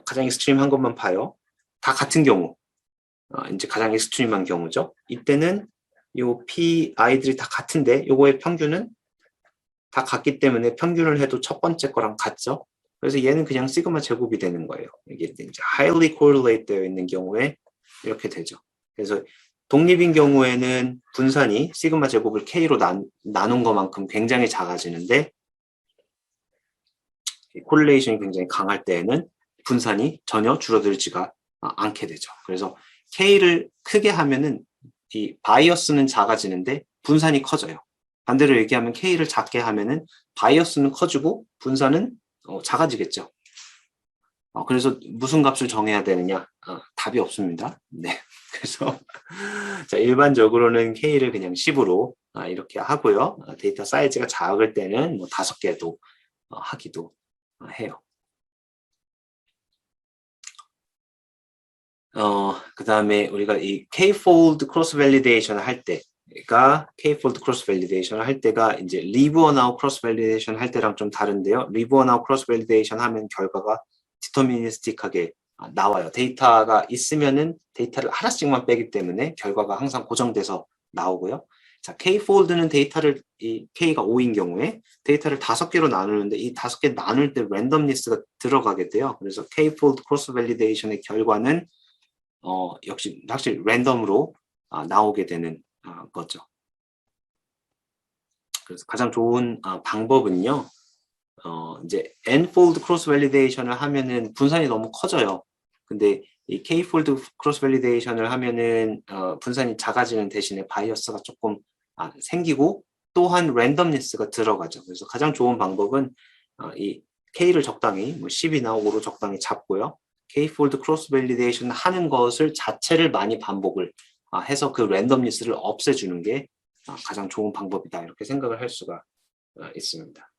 가장 익스트림한 것만 봐요. 다 같은 경우. 이제 가장 익스트림한 경우죠. 이때는 요 PI들이 다 같은데 요거의 평균은 다 같기 때문에 평균을 해도 첫 번째 거랑 같죠. 그래서 얘는 그냥 시그마 제곱이 되는 거예요. 이게 이제 highly correlate 되어 있는 경우에 이렇게 되죠. 그래서 독립인 경우에는 분산이 시그마 제곱을 K로 나눈 것만큼 굉장히 작아지는데 코릴레이션이 굉장히 강할 때에는 분산이 전혀 줄어들지가 않게 되죠. 그래서 K를 크게 하면은 이 바이어스는 작아지는데 분산이 커져요. 반대로 얘기하면 K를 작게 하면은 바이어스는 커지고 분산은 작아지겠죠. 그래서 무슨 값을 정해야 되느냐? 답이 없습니다. 네. 그래서 자, 일반적으로는 K를 그냥 10으로 이렇게 하고요. 데이터 사이즈가 작을 때는 뭐 5개도 하기도 해요. 그 다음에 우리가 이 K-fold cross validation 할 때가 K-fold cross validation 할 때가 이제 leave one out cross validation 할 때랑 좀 다른데요. leave one out cross validation 하면 결과가 디터미니스틱하게 나와요. 데이터가 있으면은 데이터를 하나씩만 빼기 때문에 결과가 항상 고정돼서 나오고요. 자, K-fold는 데이터를 K가 5인 경우에 데이터를 5개로 나누는데 이 5개 나눌 때 랜덤니스가 들어가게 돼요. 그래서 K-fold cross validation의 결과는 역시 확실히 랜덤으로 나오게 되는 거죠. 그래서 가장 좋은 방법은요. 이제 n-fold cross validation을 하면은 분산이 너무 커져요. 근데 이 k-fold cross validation을 하면은 분산이 작아지는 대신에 바이어스가 조금 생기고 또한 랜덤니스가 들어가죠. 그래서 가장 좋은 방법은 이 k를 적당히 뭐 10이나 5로 적당히 잡고요. k-fold cross validation 하는 것을 자체를 많이 반복을 해서 그 랜덤니스를 없애주는 게 가장 좋은 방법이다 이렇게 생각을 할 수가 있습니다.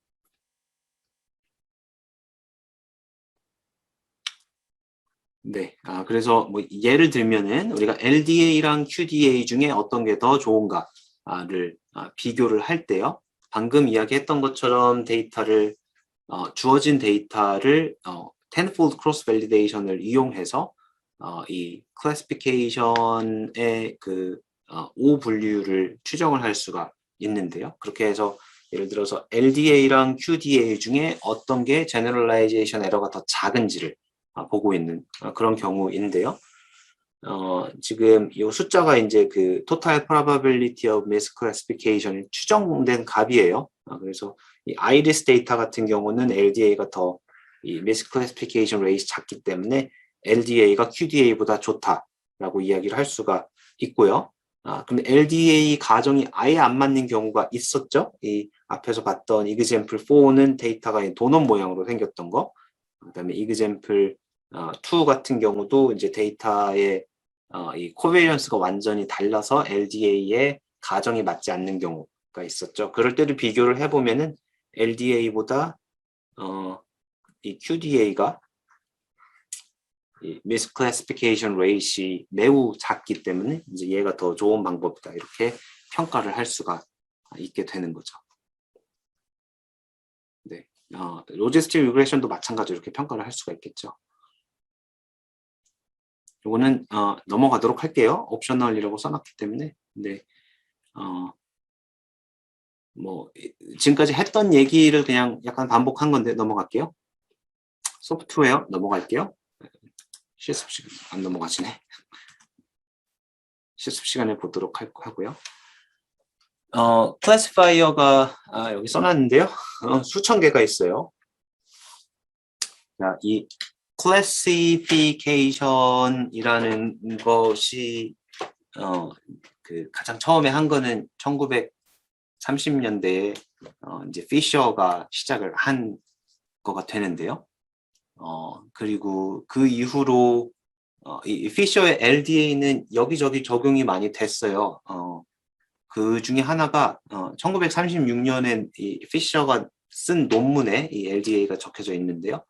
네, 그래서 뭐 예를 들면은 우리가 LDA랑 QDA 중에 어떤 게 더 좋은가를 비교를 할 때요. 방금 이야기했던 것처럼 데이터를 주어진 데이터를 tenfold cross validation을 이용해서 이 클래시피케이션의 O 분류를 추정을 할 수가 있는데요. 그렇게 해서 예를 들어서 LDA랑 QDA 중에 어떤 게 제너럴라이제이션 에러가 더 작은지를 보고 있는 그런 경우인데요. 지금 이 숫자가 이제 그 total probability of misclassification이 추정된 값이에요. 그래서 이 iris 데이터 같은 경우는 LDA가 더 이 misclassification rate이 작기 때문에 LDA가 QDA보다 좋다라고 이야기를 할 수가 있고요. 근데 LDA 가정이 아예 안 맞는 경우가 있었죠. 이 앞에서 봤던 example 4는 데이터가 도넛 모양으로 생겼던 거. 그다음에 example 2 같은 경우도 이제 데이터의 이 코베리언스가 완전히 달라서 LDA의 가정이 맞지 않는 경우가 있었죠. 그럴 때도 비교를 해보면은 LDA보다 이 QDA가 이 misclassification rate이 매우 작기 때문에 이제 얘가 더 좋은 방법이다 이렇게 평가를 할 수가 있게 되는 거죠. 네, 로지스틱 리그레션도 마찬가지로 이렇게 평가를 할 수가 있겠죠. 요거는 넘어가도록 할게요. 옵셔널이라고 써놨기 때문에. 근데 뭐 지금까지 했던 얘기를 그냥 약간 반복한 건데 넘어갈게요. 소프트웨어 넘어갈게요. 실습 시간 안 넘어가시네. 실습 시간에 보도록 하고요. 클래시파이어가 여기 써놨는데요. 수천 개가 있어요. 자, 이 클래시피케이션이라는 것이 그 가장 처음에 한 거는 1930년대에 이제 피셔가 시작을 한 거가 되는데요. 그리고 그 이후로 이 피셔의 LDA는 여기저기 적용이 많이 됐어요. 그 중에 하나가 1936년에 이 피셔가 쓴 논문에 이 LDA가 적혀져 있는데요.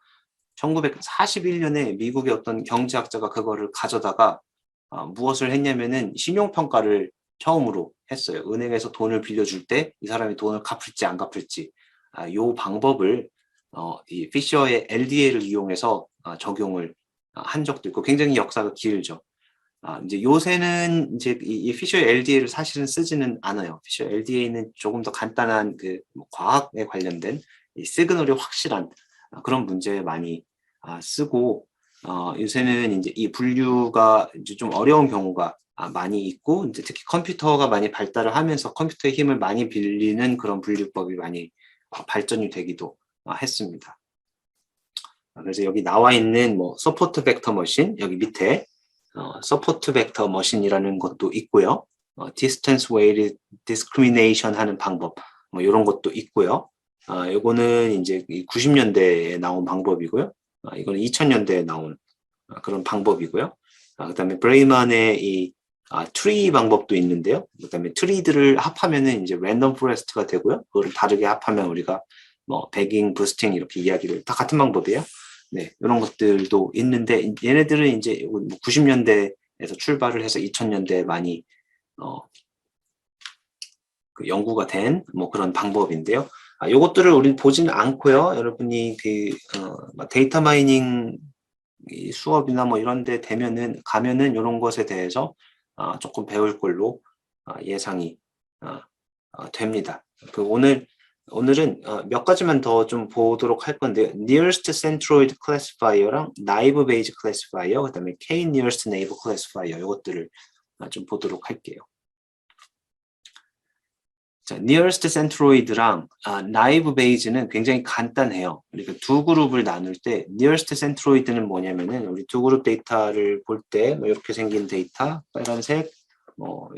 1941년에 미국의 어떤 경제학자가 그거를 가져다가 무엇을 했냐면은 신용평가를 처음으로 했어요. 은행에서 돈을 빌려줄 때 이 사람이 돈을 갚을지 안 갚을지 요 방법을 이 피셔의 LDA를 이용해서 적용을 한 적도 있고 굉장히 역사가 길죠. 이제 요새는 이제 이 피셔 LDA를 사실은 쓰지는 않아요. 피셔 LDA는 조금 더 간단한 뭐 과학에 관련된 이 시그널이 확실한 그런 문제에 많이 쓰고 요새는 이제 이 분류가 이제 좀 어려운 경우가 많이 있고 이제 특히 컴퓨터가 많이 발달을 하면서 컴퓨터의 힘을 많이 빌리는 그런 분류법이 많이 발전이 되기도 했습니다. 그래서 여기 나와 있는 뭐 서포트 벡터 머신 여기 밑에 서포트 벡터 머신이라는 것도 있고요. 디스턴스 웨이드 디스크리미네이션 하는 방법 뭐 이런 것도 있고요. 요거는 이제 90년대에 나온 방법이고요. 이거는 2000년대에 나온 그런 방법이고요. 그다음에 브레이만의 이 트리 방법도 있는데요. 그다음에 트리들을 합하면은 이제 랜덤 포레스트가 되고요. 그거를 다르게 합하면 우리가 뭐 배깅, 부스팅 이렇게 이야기를 다 같은 방법이에요. 네, 이런 것들도 있는데 얘네들은 이제 90년대에서 출발을 해서 2000년대에 많이 그 연구가 된 뭐 그런 방법인데요. 요것들을 우리는 보지는 않고요. 여러분이 데이터 마이닝 수업이나 뭐 이런 데 가면은 이런 것에 대해서 조금 배울 걸로 예상이 됩니다. 오늘은 몇 가지만 더 좀 보도록 할 건데 nearest centroid classifier랑 naive Bayes classifier 그다음에 k nearest neighbor classifier 이것들을 좀 보도록 할게요. 자, nearest centroid랑 naive Bayes는 굉장히 간단해요. 그러니까 두 그룹을 나눌 때 nearest centroid는 뭐냐면은 우리 두 그룹 데이터를 볼 때 뭐 이렇게 생긴 데이터 빨간색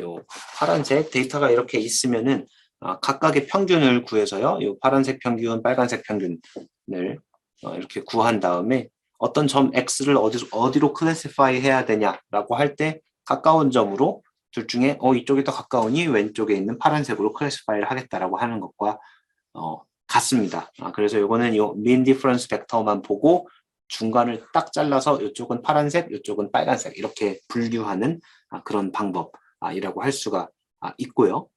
요 파란색 데이터가 이렇게 있으면은 각각의 평균을 구해서요. 이 파란색 평균, 빨간색 평균을 이렇게 구한 다음에 어떤 점 X를 어디로 클래시파이 해야 되냐라고 할 때 가까운 점으로 둘 중에 이쪽이 더 가까우니 왼쪽에 있는 파란색으로 클래시파이를 하겠다라고 하는 것과 같습니다. 그래서 이거는 요 mean difference 벡터만 보고 중간을 딱 잘라서 이쪽은 파란색, 이쪽은 빨간색 이렇게 분류하는 그런 방법이라고 할 수가 있고요.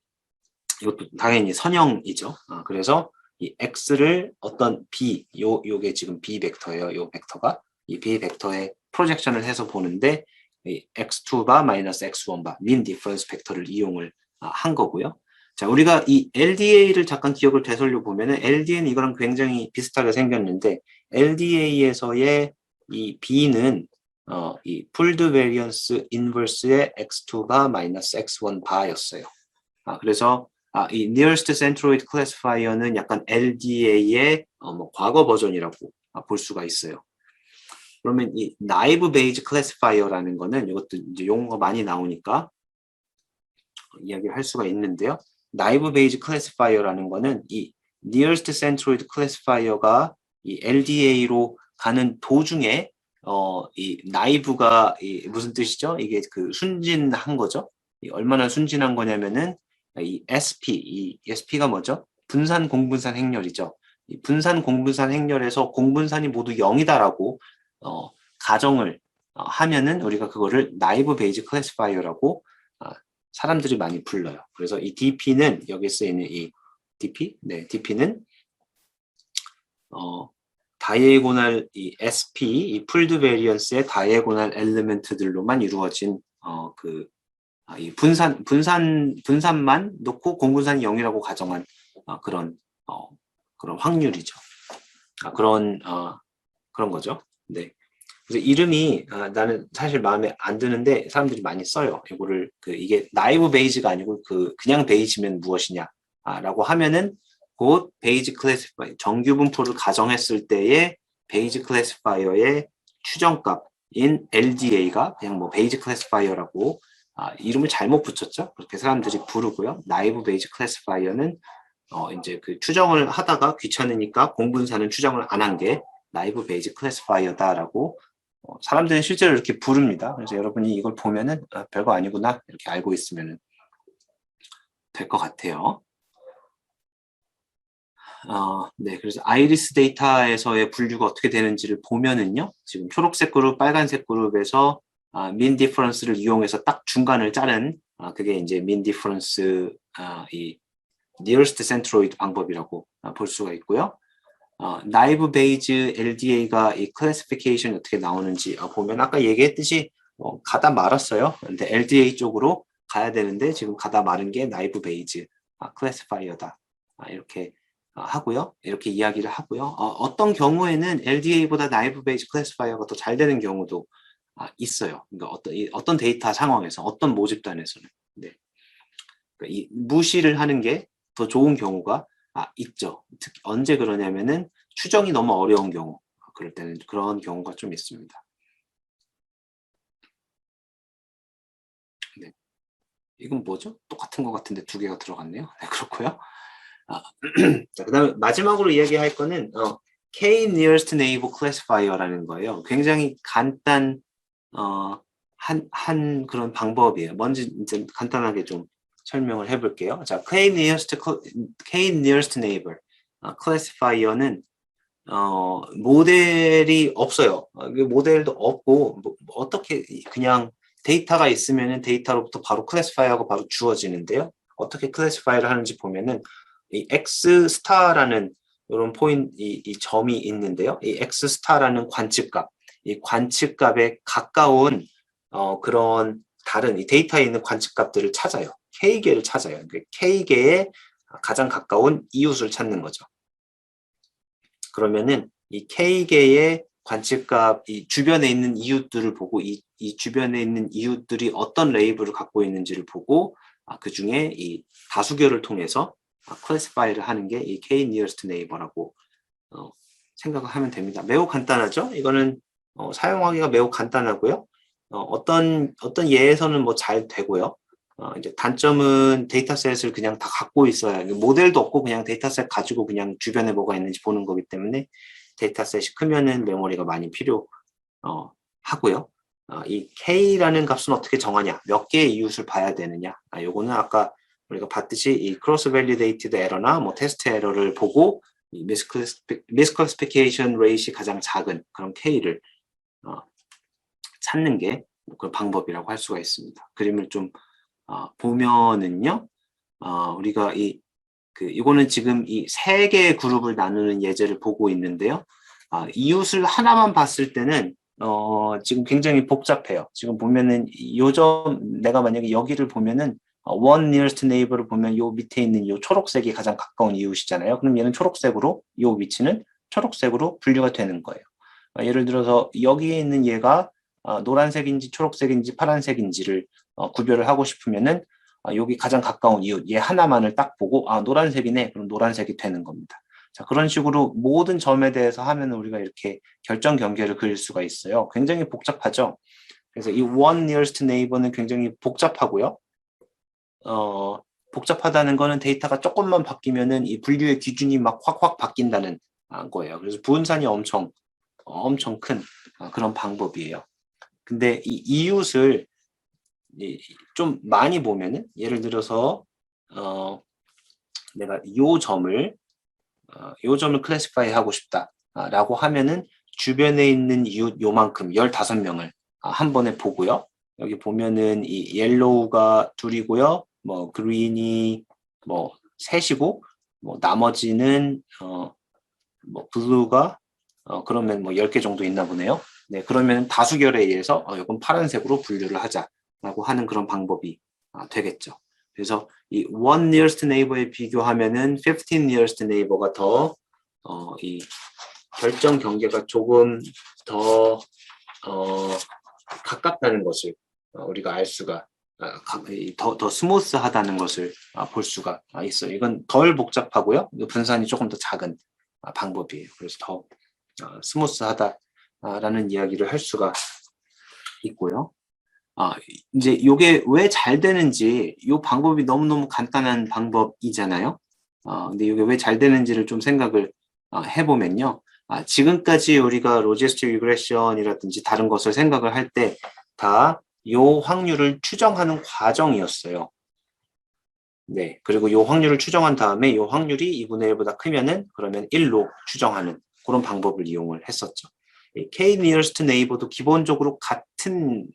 이것도 당연히 선형이죠. 그래서 이 x를 어떤 b, 요게 지금 b 벡터예요. 요 벡터가 이 b 벡터에 프로젝션을 해서 보는데 이 x2바 마이너스 x1바 민 디퍼런스 벡터를 이용을 한 거고요. 자, 우리가 이 LDA를 잠깐 기억을 되살려 보면은 LDA는 이거랑 굉장히 비슷하게 생겼는데 LDA에서의 이 B는 이 풀드 베리언스 인버스의 x2바 마이너스 x1바였어요. 그래서 이 nearest centroid classifier는 약간 LDA의 뭐 과거 버전이라고 볼 수가 있어요. 그러면 이 naive Bayes classifier라는 거는 이것도 이제 용어가 많이 나오니까 이야기를 할 수가 있는데요. naive Bayes classifier라는 거는 이 nearest centroid classifier가 이 LDA로 가는 도중에 이 naive가 무슨 뜻이죠? 이게 그 순진한 거죠. 얼마나 순진한 거냐면은 이 SP가 뭐죠? 분산 공분산 행렬이죠. 이 분산 공분산 행렬에서 공분산이 모두 0이다라고 가정을 하면은 우리가 그거를 naive Bayes classifier라고 사람들이 많이 불러요. 그래서 이 DP는 여기에 쓰이는 이 DP, DP는 다이애고널 이 SP, 이 풀드 베리언스의 다이애고널 엘리멘트들로만 이루어진 이 분산만 놓고 공분산이 0이라고 가정한 그런 확률이죠. 그런 거죠. 네. 그래서 이름이 나는 사실 마음에 안 드는데 사람들이 많이 써요. 이거를 이게 나이브 베이지가 아니고 그냥 베이지면 무엇이냐라고 하면은 곧 베이지 클래시파이어 정규 분포를 가정했을 때의 베이지 클래시파이어의 추정값인 LDA가 그냥 뭐 베이지 클래시파이어라고 이름을 잘못 붙였죠. 그렇게 사람들이 부르고요. 나이브 베이지 클래시파이어는 이제 그 추정을 하다가 귀찮으니까 공분사는 추정을 안 한 게 나이브 베이지 클래시파이어다라고 사람들은 실제로 이렇게 부릅니다. 그래서 여러분이 이걸 보면은 별거 아니구나 이렇게 알고 있으면 될 것 같아요. 네, 그래서 아이리스 데이터에서의 분류가 어떻게 되는지를 보면은요, 지금 초록색 그룹, 빨간색 그룹에서 민 디퍼런스를 이용해서 딱 중간을 자른 그게 이제 민 디퍼런스 이 nearest centroid 방법이라고 볼 수가 있고요. naive Bayes LDA가 이 클래시피케이션이 어떻게 나오는지 보면 아까 얘기했듯이 가다 말았어요. 근데 LDA 쪽으로 가야 되는데 지금 가다 마른 게 naive Bayes 클래시파이어다. 이렇게 하고요. 이렇게 이야기를 하고요. 어떤 경우에는 LDA보다 naive Bayes 클래시파이어가 더 잘 되는 경우도 있어요. 그러니까 어떤 데이터 상황에서 어떤 모집단에서는 네. 그러니까 이 무시를 하는 게 더 좋은 경우가 있죠. 특히 언제 그러냐면은 추정이 너무 어려운 경우, 그럴 때는 그런 경우가 좀 있습니다. 네. 이건 뭐죠? 똑같은 것 같은데 두 개가 들어갔네요. 네, 그렇고요. 자, 그다음에 마지막으로 이야기할 거는 K nearest neighbor classifier라는 거예요. 굉장히 간단 한 그런 방법이에요. 먼저 이제 간단하게 좀 설명을 해볼게요. 자, K nearest neighbor classifier는 모델이 없어요. 모델도 없고 어떻게 그냥 데이터가 있으면은 데이터로부터 바로 클래시파이어가 바로 주어지는데요. 어떻게 클래시파이어를 하는지 보면은 이 X 스타라는 이런 이 점이 있는데요. 이 X 스타라는 관측값, 이 관측값에 가까운 그런 다른 이 데이터에 있는 관측값들을 찾아요. K개를 찾아요. K개에 가장 가까운 이웃을 찾는 거죠. 그러면은 이 K개의 관측값, 이 주변에 있는 이웃들을 보고 이 주변에 있는 이웃들이 어떤 레이블을 갖고 있는지를 보고 그 중에 이 다수결을 통해서 클래시파이를 하는 게 이 K nearest neighbor라고 생각을 하면 됩니다. 매우 간단하죠? 이거는 사용하기가 매우 간단하고요. 어떤 예에서는 뭐 잘 되고요. 이제 단점은 데이터셋을 그냥 다 갖고 있어야 모델도 없고 그냥 데이터셋 가지고 그냥 주변에 뭐가 있는지 보는 거기 때문에 데이터셋이 크면은 메모리가 많이 필요 하고요. 이 K라는 값은 어떻게 정하냐? 몇 개의 이웃을 봐야 되느냐? 요거는 아까 우리가 봤듯이 이 크로스 밸리데이티드 에러나 뭐 테스트 에러를 보고 이 미스클래시피케이션 레이트이 가장 작은 그런 K를 찾는 게 그 방법이라고 할 수가 있습니다. 그림을 좀 보면은요, 우리가 이 이거는 지금 이 세 개의 그룹을 나누는 예제를 보고 있는데요. 이웃을 하나만 봤을 때는 지금 굉장히 복잡해요. 지금 보면은 내가 만약에 여기를 보면은 one nearest neighbor를 보면 요 밑에 있는 요 초록색이 가장 가까운 이웃이잖아요. 그럼 얘는 초록색으로 요 위치는 초록색으로 분류가 되는 거예요. 예를 들어서 여기에 있는 얘가 노란색인지 초록색인지 파란색인지를 구별을 하고 싶으면은 여기 가장 가까운 이웃 얘 하나만을 딱 보고 노란색이네 그럼 노란색이 되는 겁니다. 자, 그런 식으로 모든 점에 대해서 하면 우리가 이렇게 결정 경계를 그릴 수가 있어요. 굉장히 복잡하죠. 그래서 이 one nearest neighbor는 굉장히 복잡하고요. 복잡하다는 거는 데이터가 조금만 바뀌면은 이 분류의 기준이 막 확확 바뀐다는 거예요. 그래서 분산이 엄청 큰 그런 방법이에요. 근데 이 이웃을 좀 많이 보면은 예를 들어서 내가 요 점을 클래시파이 하고 싶다라고 하면은 주변에 있는 이웃 요만큼 15명을 한 번에 보고요. 여기 보면은 이 옐로우가 둘이고요. 뭐 그린이 뭐 셋이고 뭐 나머지는 뭐 블루가 그러면 뭐 10개 정도 있나 보네요. 네, 그러면 다수결에 의해서 이건 파란색으로 분류를 하자라고 하는 그런 방법이 되겠죠. 그래서 이 one nearest neighbor에 비교하면은 15 nearest neighbor가 이 결정 경계가 조금 더 가깝다는 것을 우리가 알 수가 더 스무스하다는 것을 볼 수가 있어요. 이건 덜 복잡하고요. 분산이 조금 더 작은 방법이에요. 그래서 더 스무스하다라는 이야기를 할 수가 있고요. 이제 이게 왜 잘 되는지 이 방법이 너무너무 간단한 방법이잖아요. 근데 이게 왜 잘 되는지를 좀 생각을 해보면요. 지금까지 우리가 로지스틱 리그레션이라든지 다른 것을 생각을 할 때 다 이 확률을 추정하는 과정이었어요. 네, 그리고 이 확률을 추정한 다음에 이 확률이 2분의 1보다 크면은 그러면 1로 추정하는 그런 방법을 이용을 했었죠. K nearest neighbor도 기본적으로 같은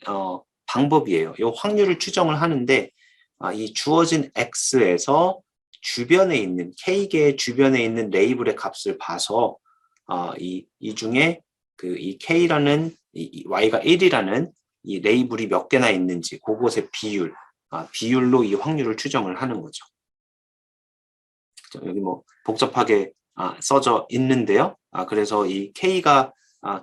방법이에요. 이 확률을 추정을 하는데 이 주어진 X에서 주변에 있는 K개의 주변에 있는 레이블의 값을 봐서 이 중에 이 K라는 이 Y가 1이라는 이 레이블이 몇 개나 있는지 그것의 비율로 이 확률을 추정을 하는 거죠. 여기 뭐 복잡하게 써져 있는데요. 그래서 이 K가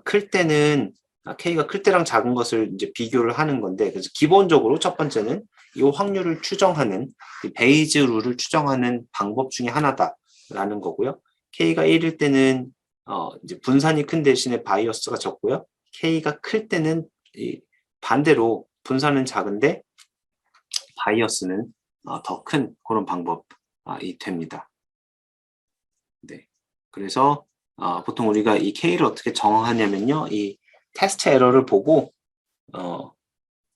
클 때는 K가 클 때랑 작은 것을 이제 비교를 하는 건데, 그래서 기본적으로 첫 번째는 이 확률을 추정하는 이 베이즈 룰을 추정하는 방법 중에 하나다라는 거고요. K가 1일 때는 이제 분산이 큰 대신에 바이어스가 적고요. K가 클 때는 반대로 분산은 작은데 바이어스는 더 큰 그런 방법이 됩니다. 네. 그래서 보통 우리가 이 K를 어떻게 정하냐면요. 이 테스트 에러를 보고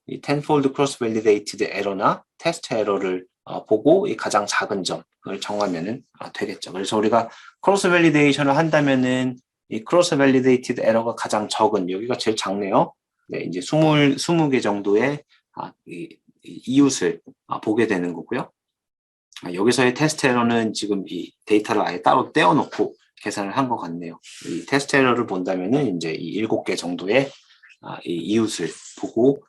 이 tenfold cross validated 에러나 테스트 에러를 보고 이 가장 작은 점을 정하면은 되겠죠. 그래서 우리가 크로스 밸리데이션을 한다면은 이 크로스 밸리데이티드 에러가 가장 적은 여기가 제일 작네요. 네, 이제 20개 정도의 이웃을 보게 되는 거고요. 여기서의 테스트 에러는 지금 이 데이터를 아예 따로 떼어놓고 계산을 한 것 같네요. 이 테스트 에러를 본다면은 이제 이 7개 정도의 이 이웃을 보고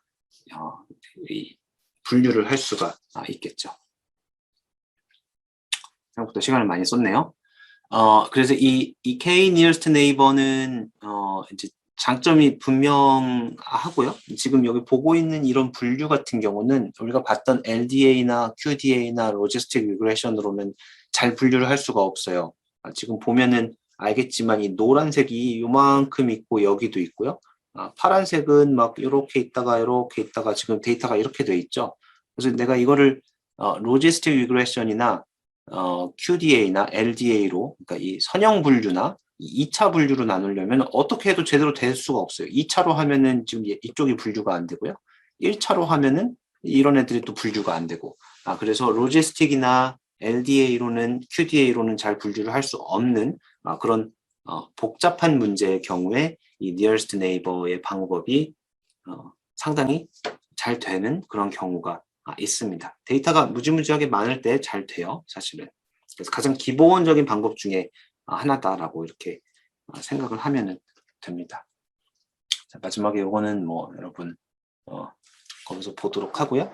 이 분류를 할 수가 있겠죠. 생각보다 시간을 많이 썼네요. 그래서 이 K nearest neighbor는 이제 장점이 분명하고요. 지금 여기 보고 있는 이런 분류 같은 경우는 우리가 봤던 LDA나 QDA나 로지스틱 리그레션으로는 잘 분류를 할 수가 없어요. 지금 보면은 알겠지만 이 노란색이 요만큼 있고 여기도 있고요. 파란색은 막 이렇게 있다가 지금 데이터가 이렇게 돼 있죠. 그래서 내가 이거를 로지스틱 리그레션이나 QDA나 LDA로, 그러니까 이 선형 분류나 2차 분류로 나누려면 어떻게 해도 제대로 될 수가 없어요. 2차로 하면은 지금 이쪽이 분류가 안 되고요. 1차로 하면은 이런 애들이 또 분류가 안 되고. 그래서 로지스틱이나 LDA로는 QDA로는 잘 분류를 할 수 없는 그런 복잡한 문제의 경우에 이 nearest neighbor의 방법이 상당히 잘 되는 그런 경우가 있습니다. 데이터가 무지무지하게 많을 때 잘 돼요, 사실은. 그래서 가장 기본적인 방법 중에 하나다라고 이렇게 생각을 하면 됩니다. 자, 마지막에 요거는 뭐 여러분 거기서 보도록 하고요.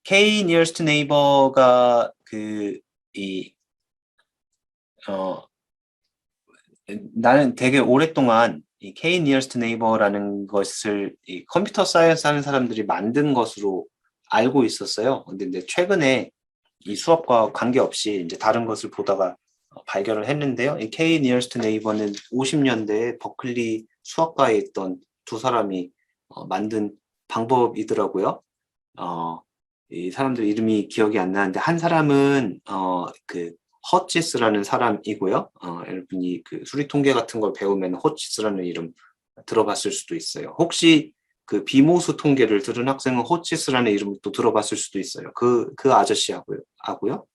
K nearest neighbor가 나는 되게 오랫동안 이 K nearest neighbor라는 것을 이 컴퓨터 사이언스 하는 사람들이 만든 것으로 알고 있었어요. 근데 최근에 이 수업과 관계없이 이제 다른 것을 보다가 발견을 했는데요. 이 K nearest neighbor는 50년대에 버클리 수학과에 있던 두 사람이 만든 방법이더라고요. 이 사람들 이름이 기억이 안 나는데 한 사람은 그 허치스라는 사람이고요. 여러분이 그 수리 통계 같은 걸 배우면 허치스라는 이름 들어봤을 수도 있어요. 혹시 그 비모수 통계를 들은 학생은 호치스라는 이름도 들어봤을 수도 있어요. 그 아저씨 하고요.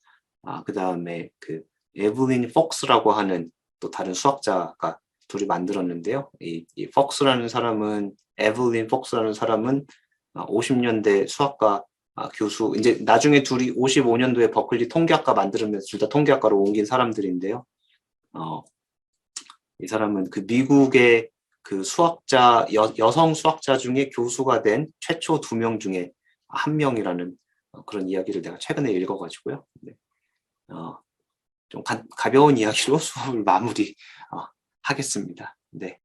그 다음에 그 에블린 폭스라고 하는 또 다른 수학자가 둘이 만들었는데요. 이 폭스라는 사람은, 에블린 폭스라는 사람은 50년대 수학과 교수, 이제 나중에 둘이 55년도에 버클리 통계학과 만들면서 둘 다 통계학과로 옮긴 사람들인데요. 이 사람은 그 미국의 그 수학자, 여성 수학자 중에 교수가 된 최초 2명 중에 1명이라는 그런 이야기를 내가 최근에 읽어가지고요. 네. 좀 가벼운 이야기로 수업을 마무리 하겠습니다. 네.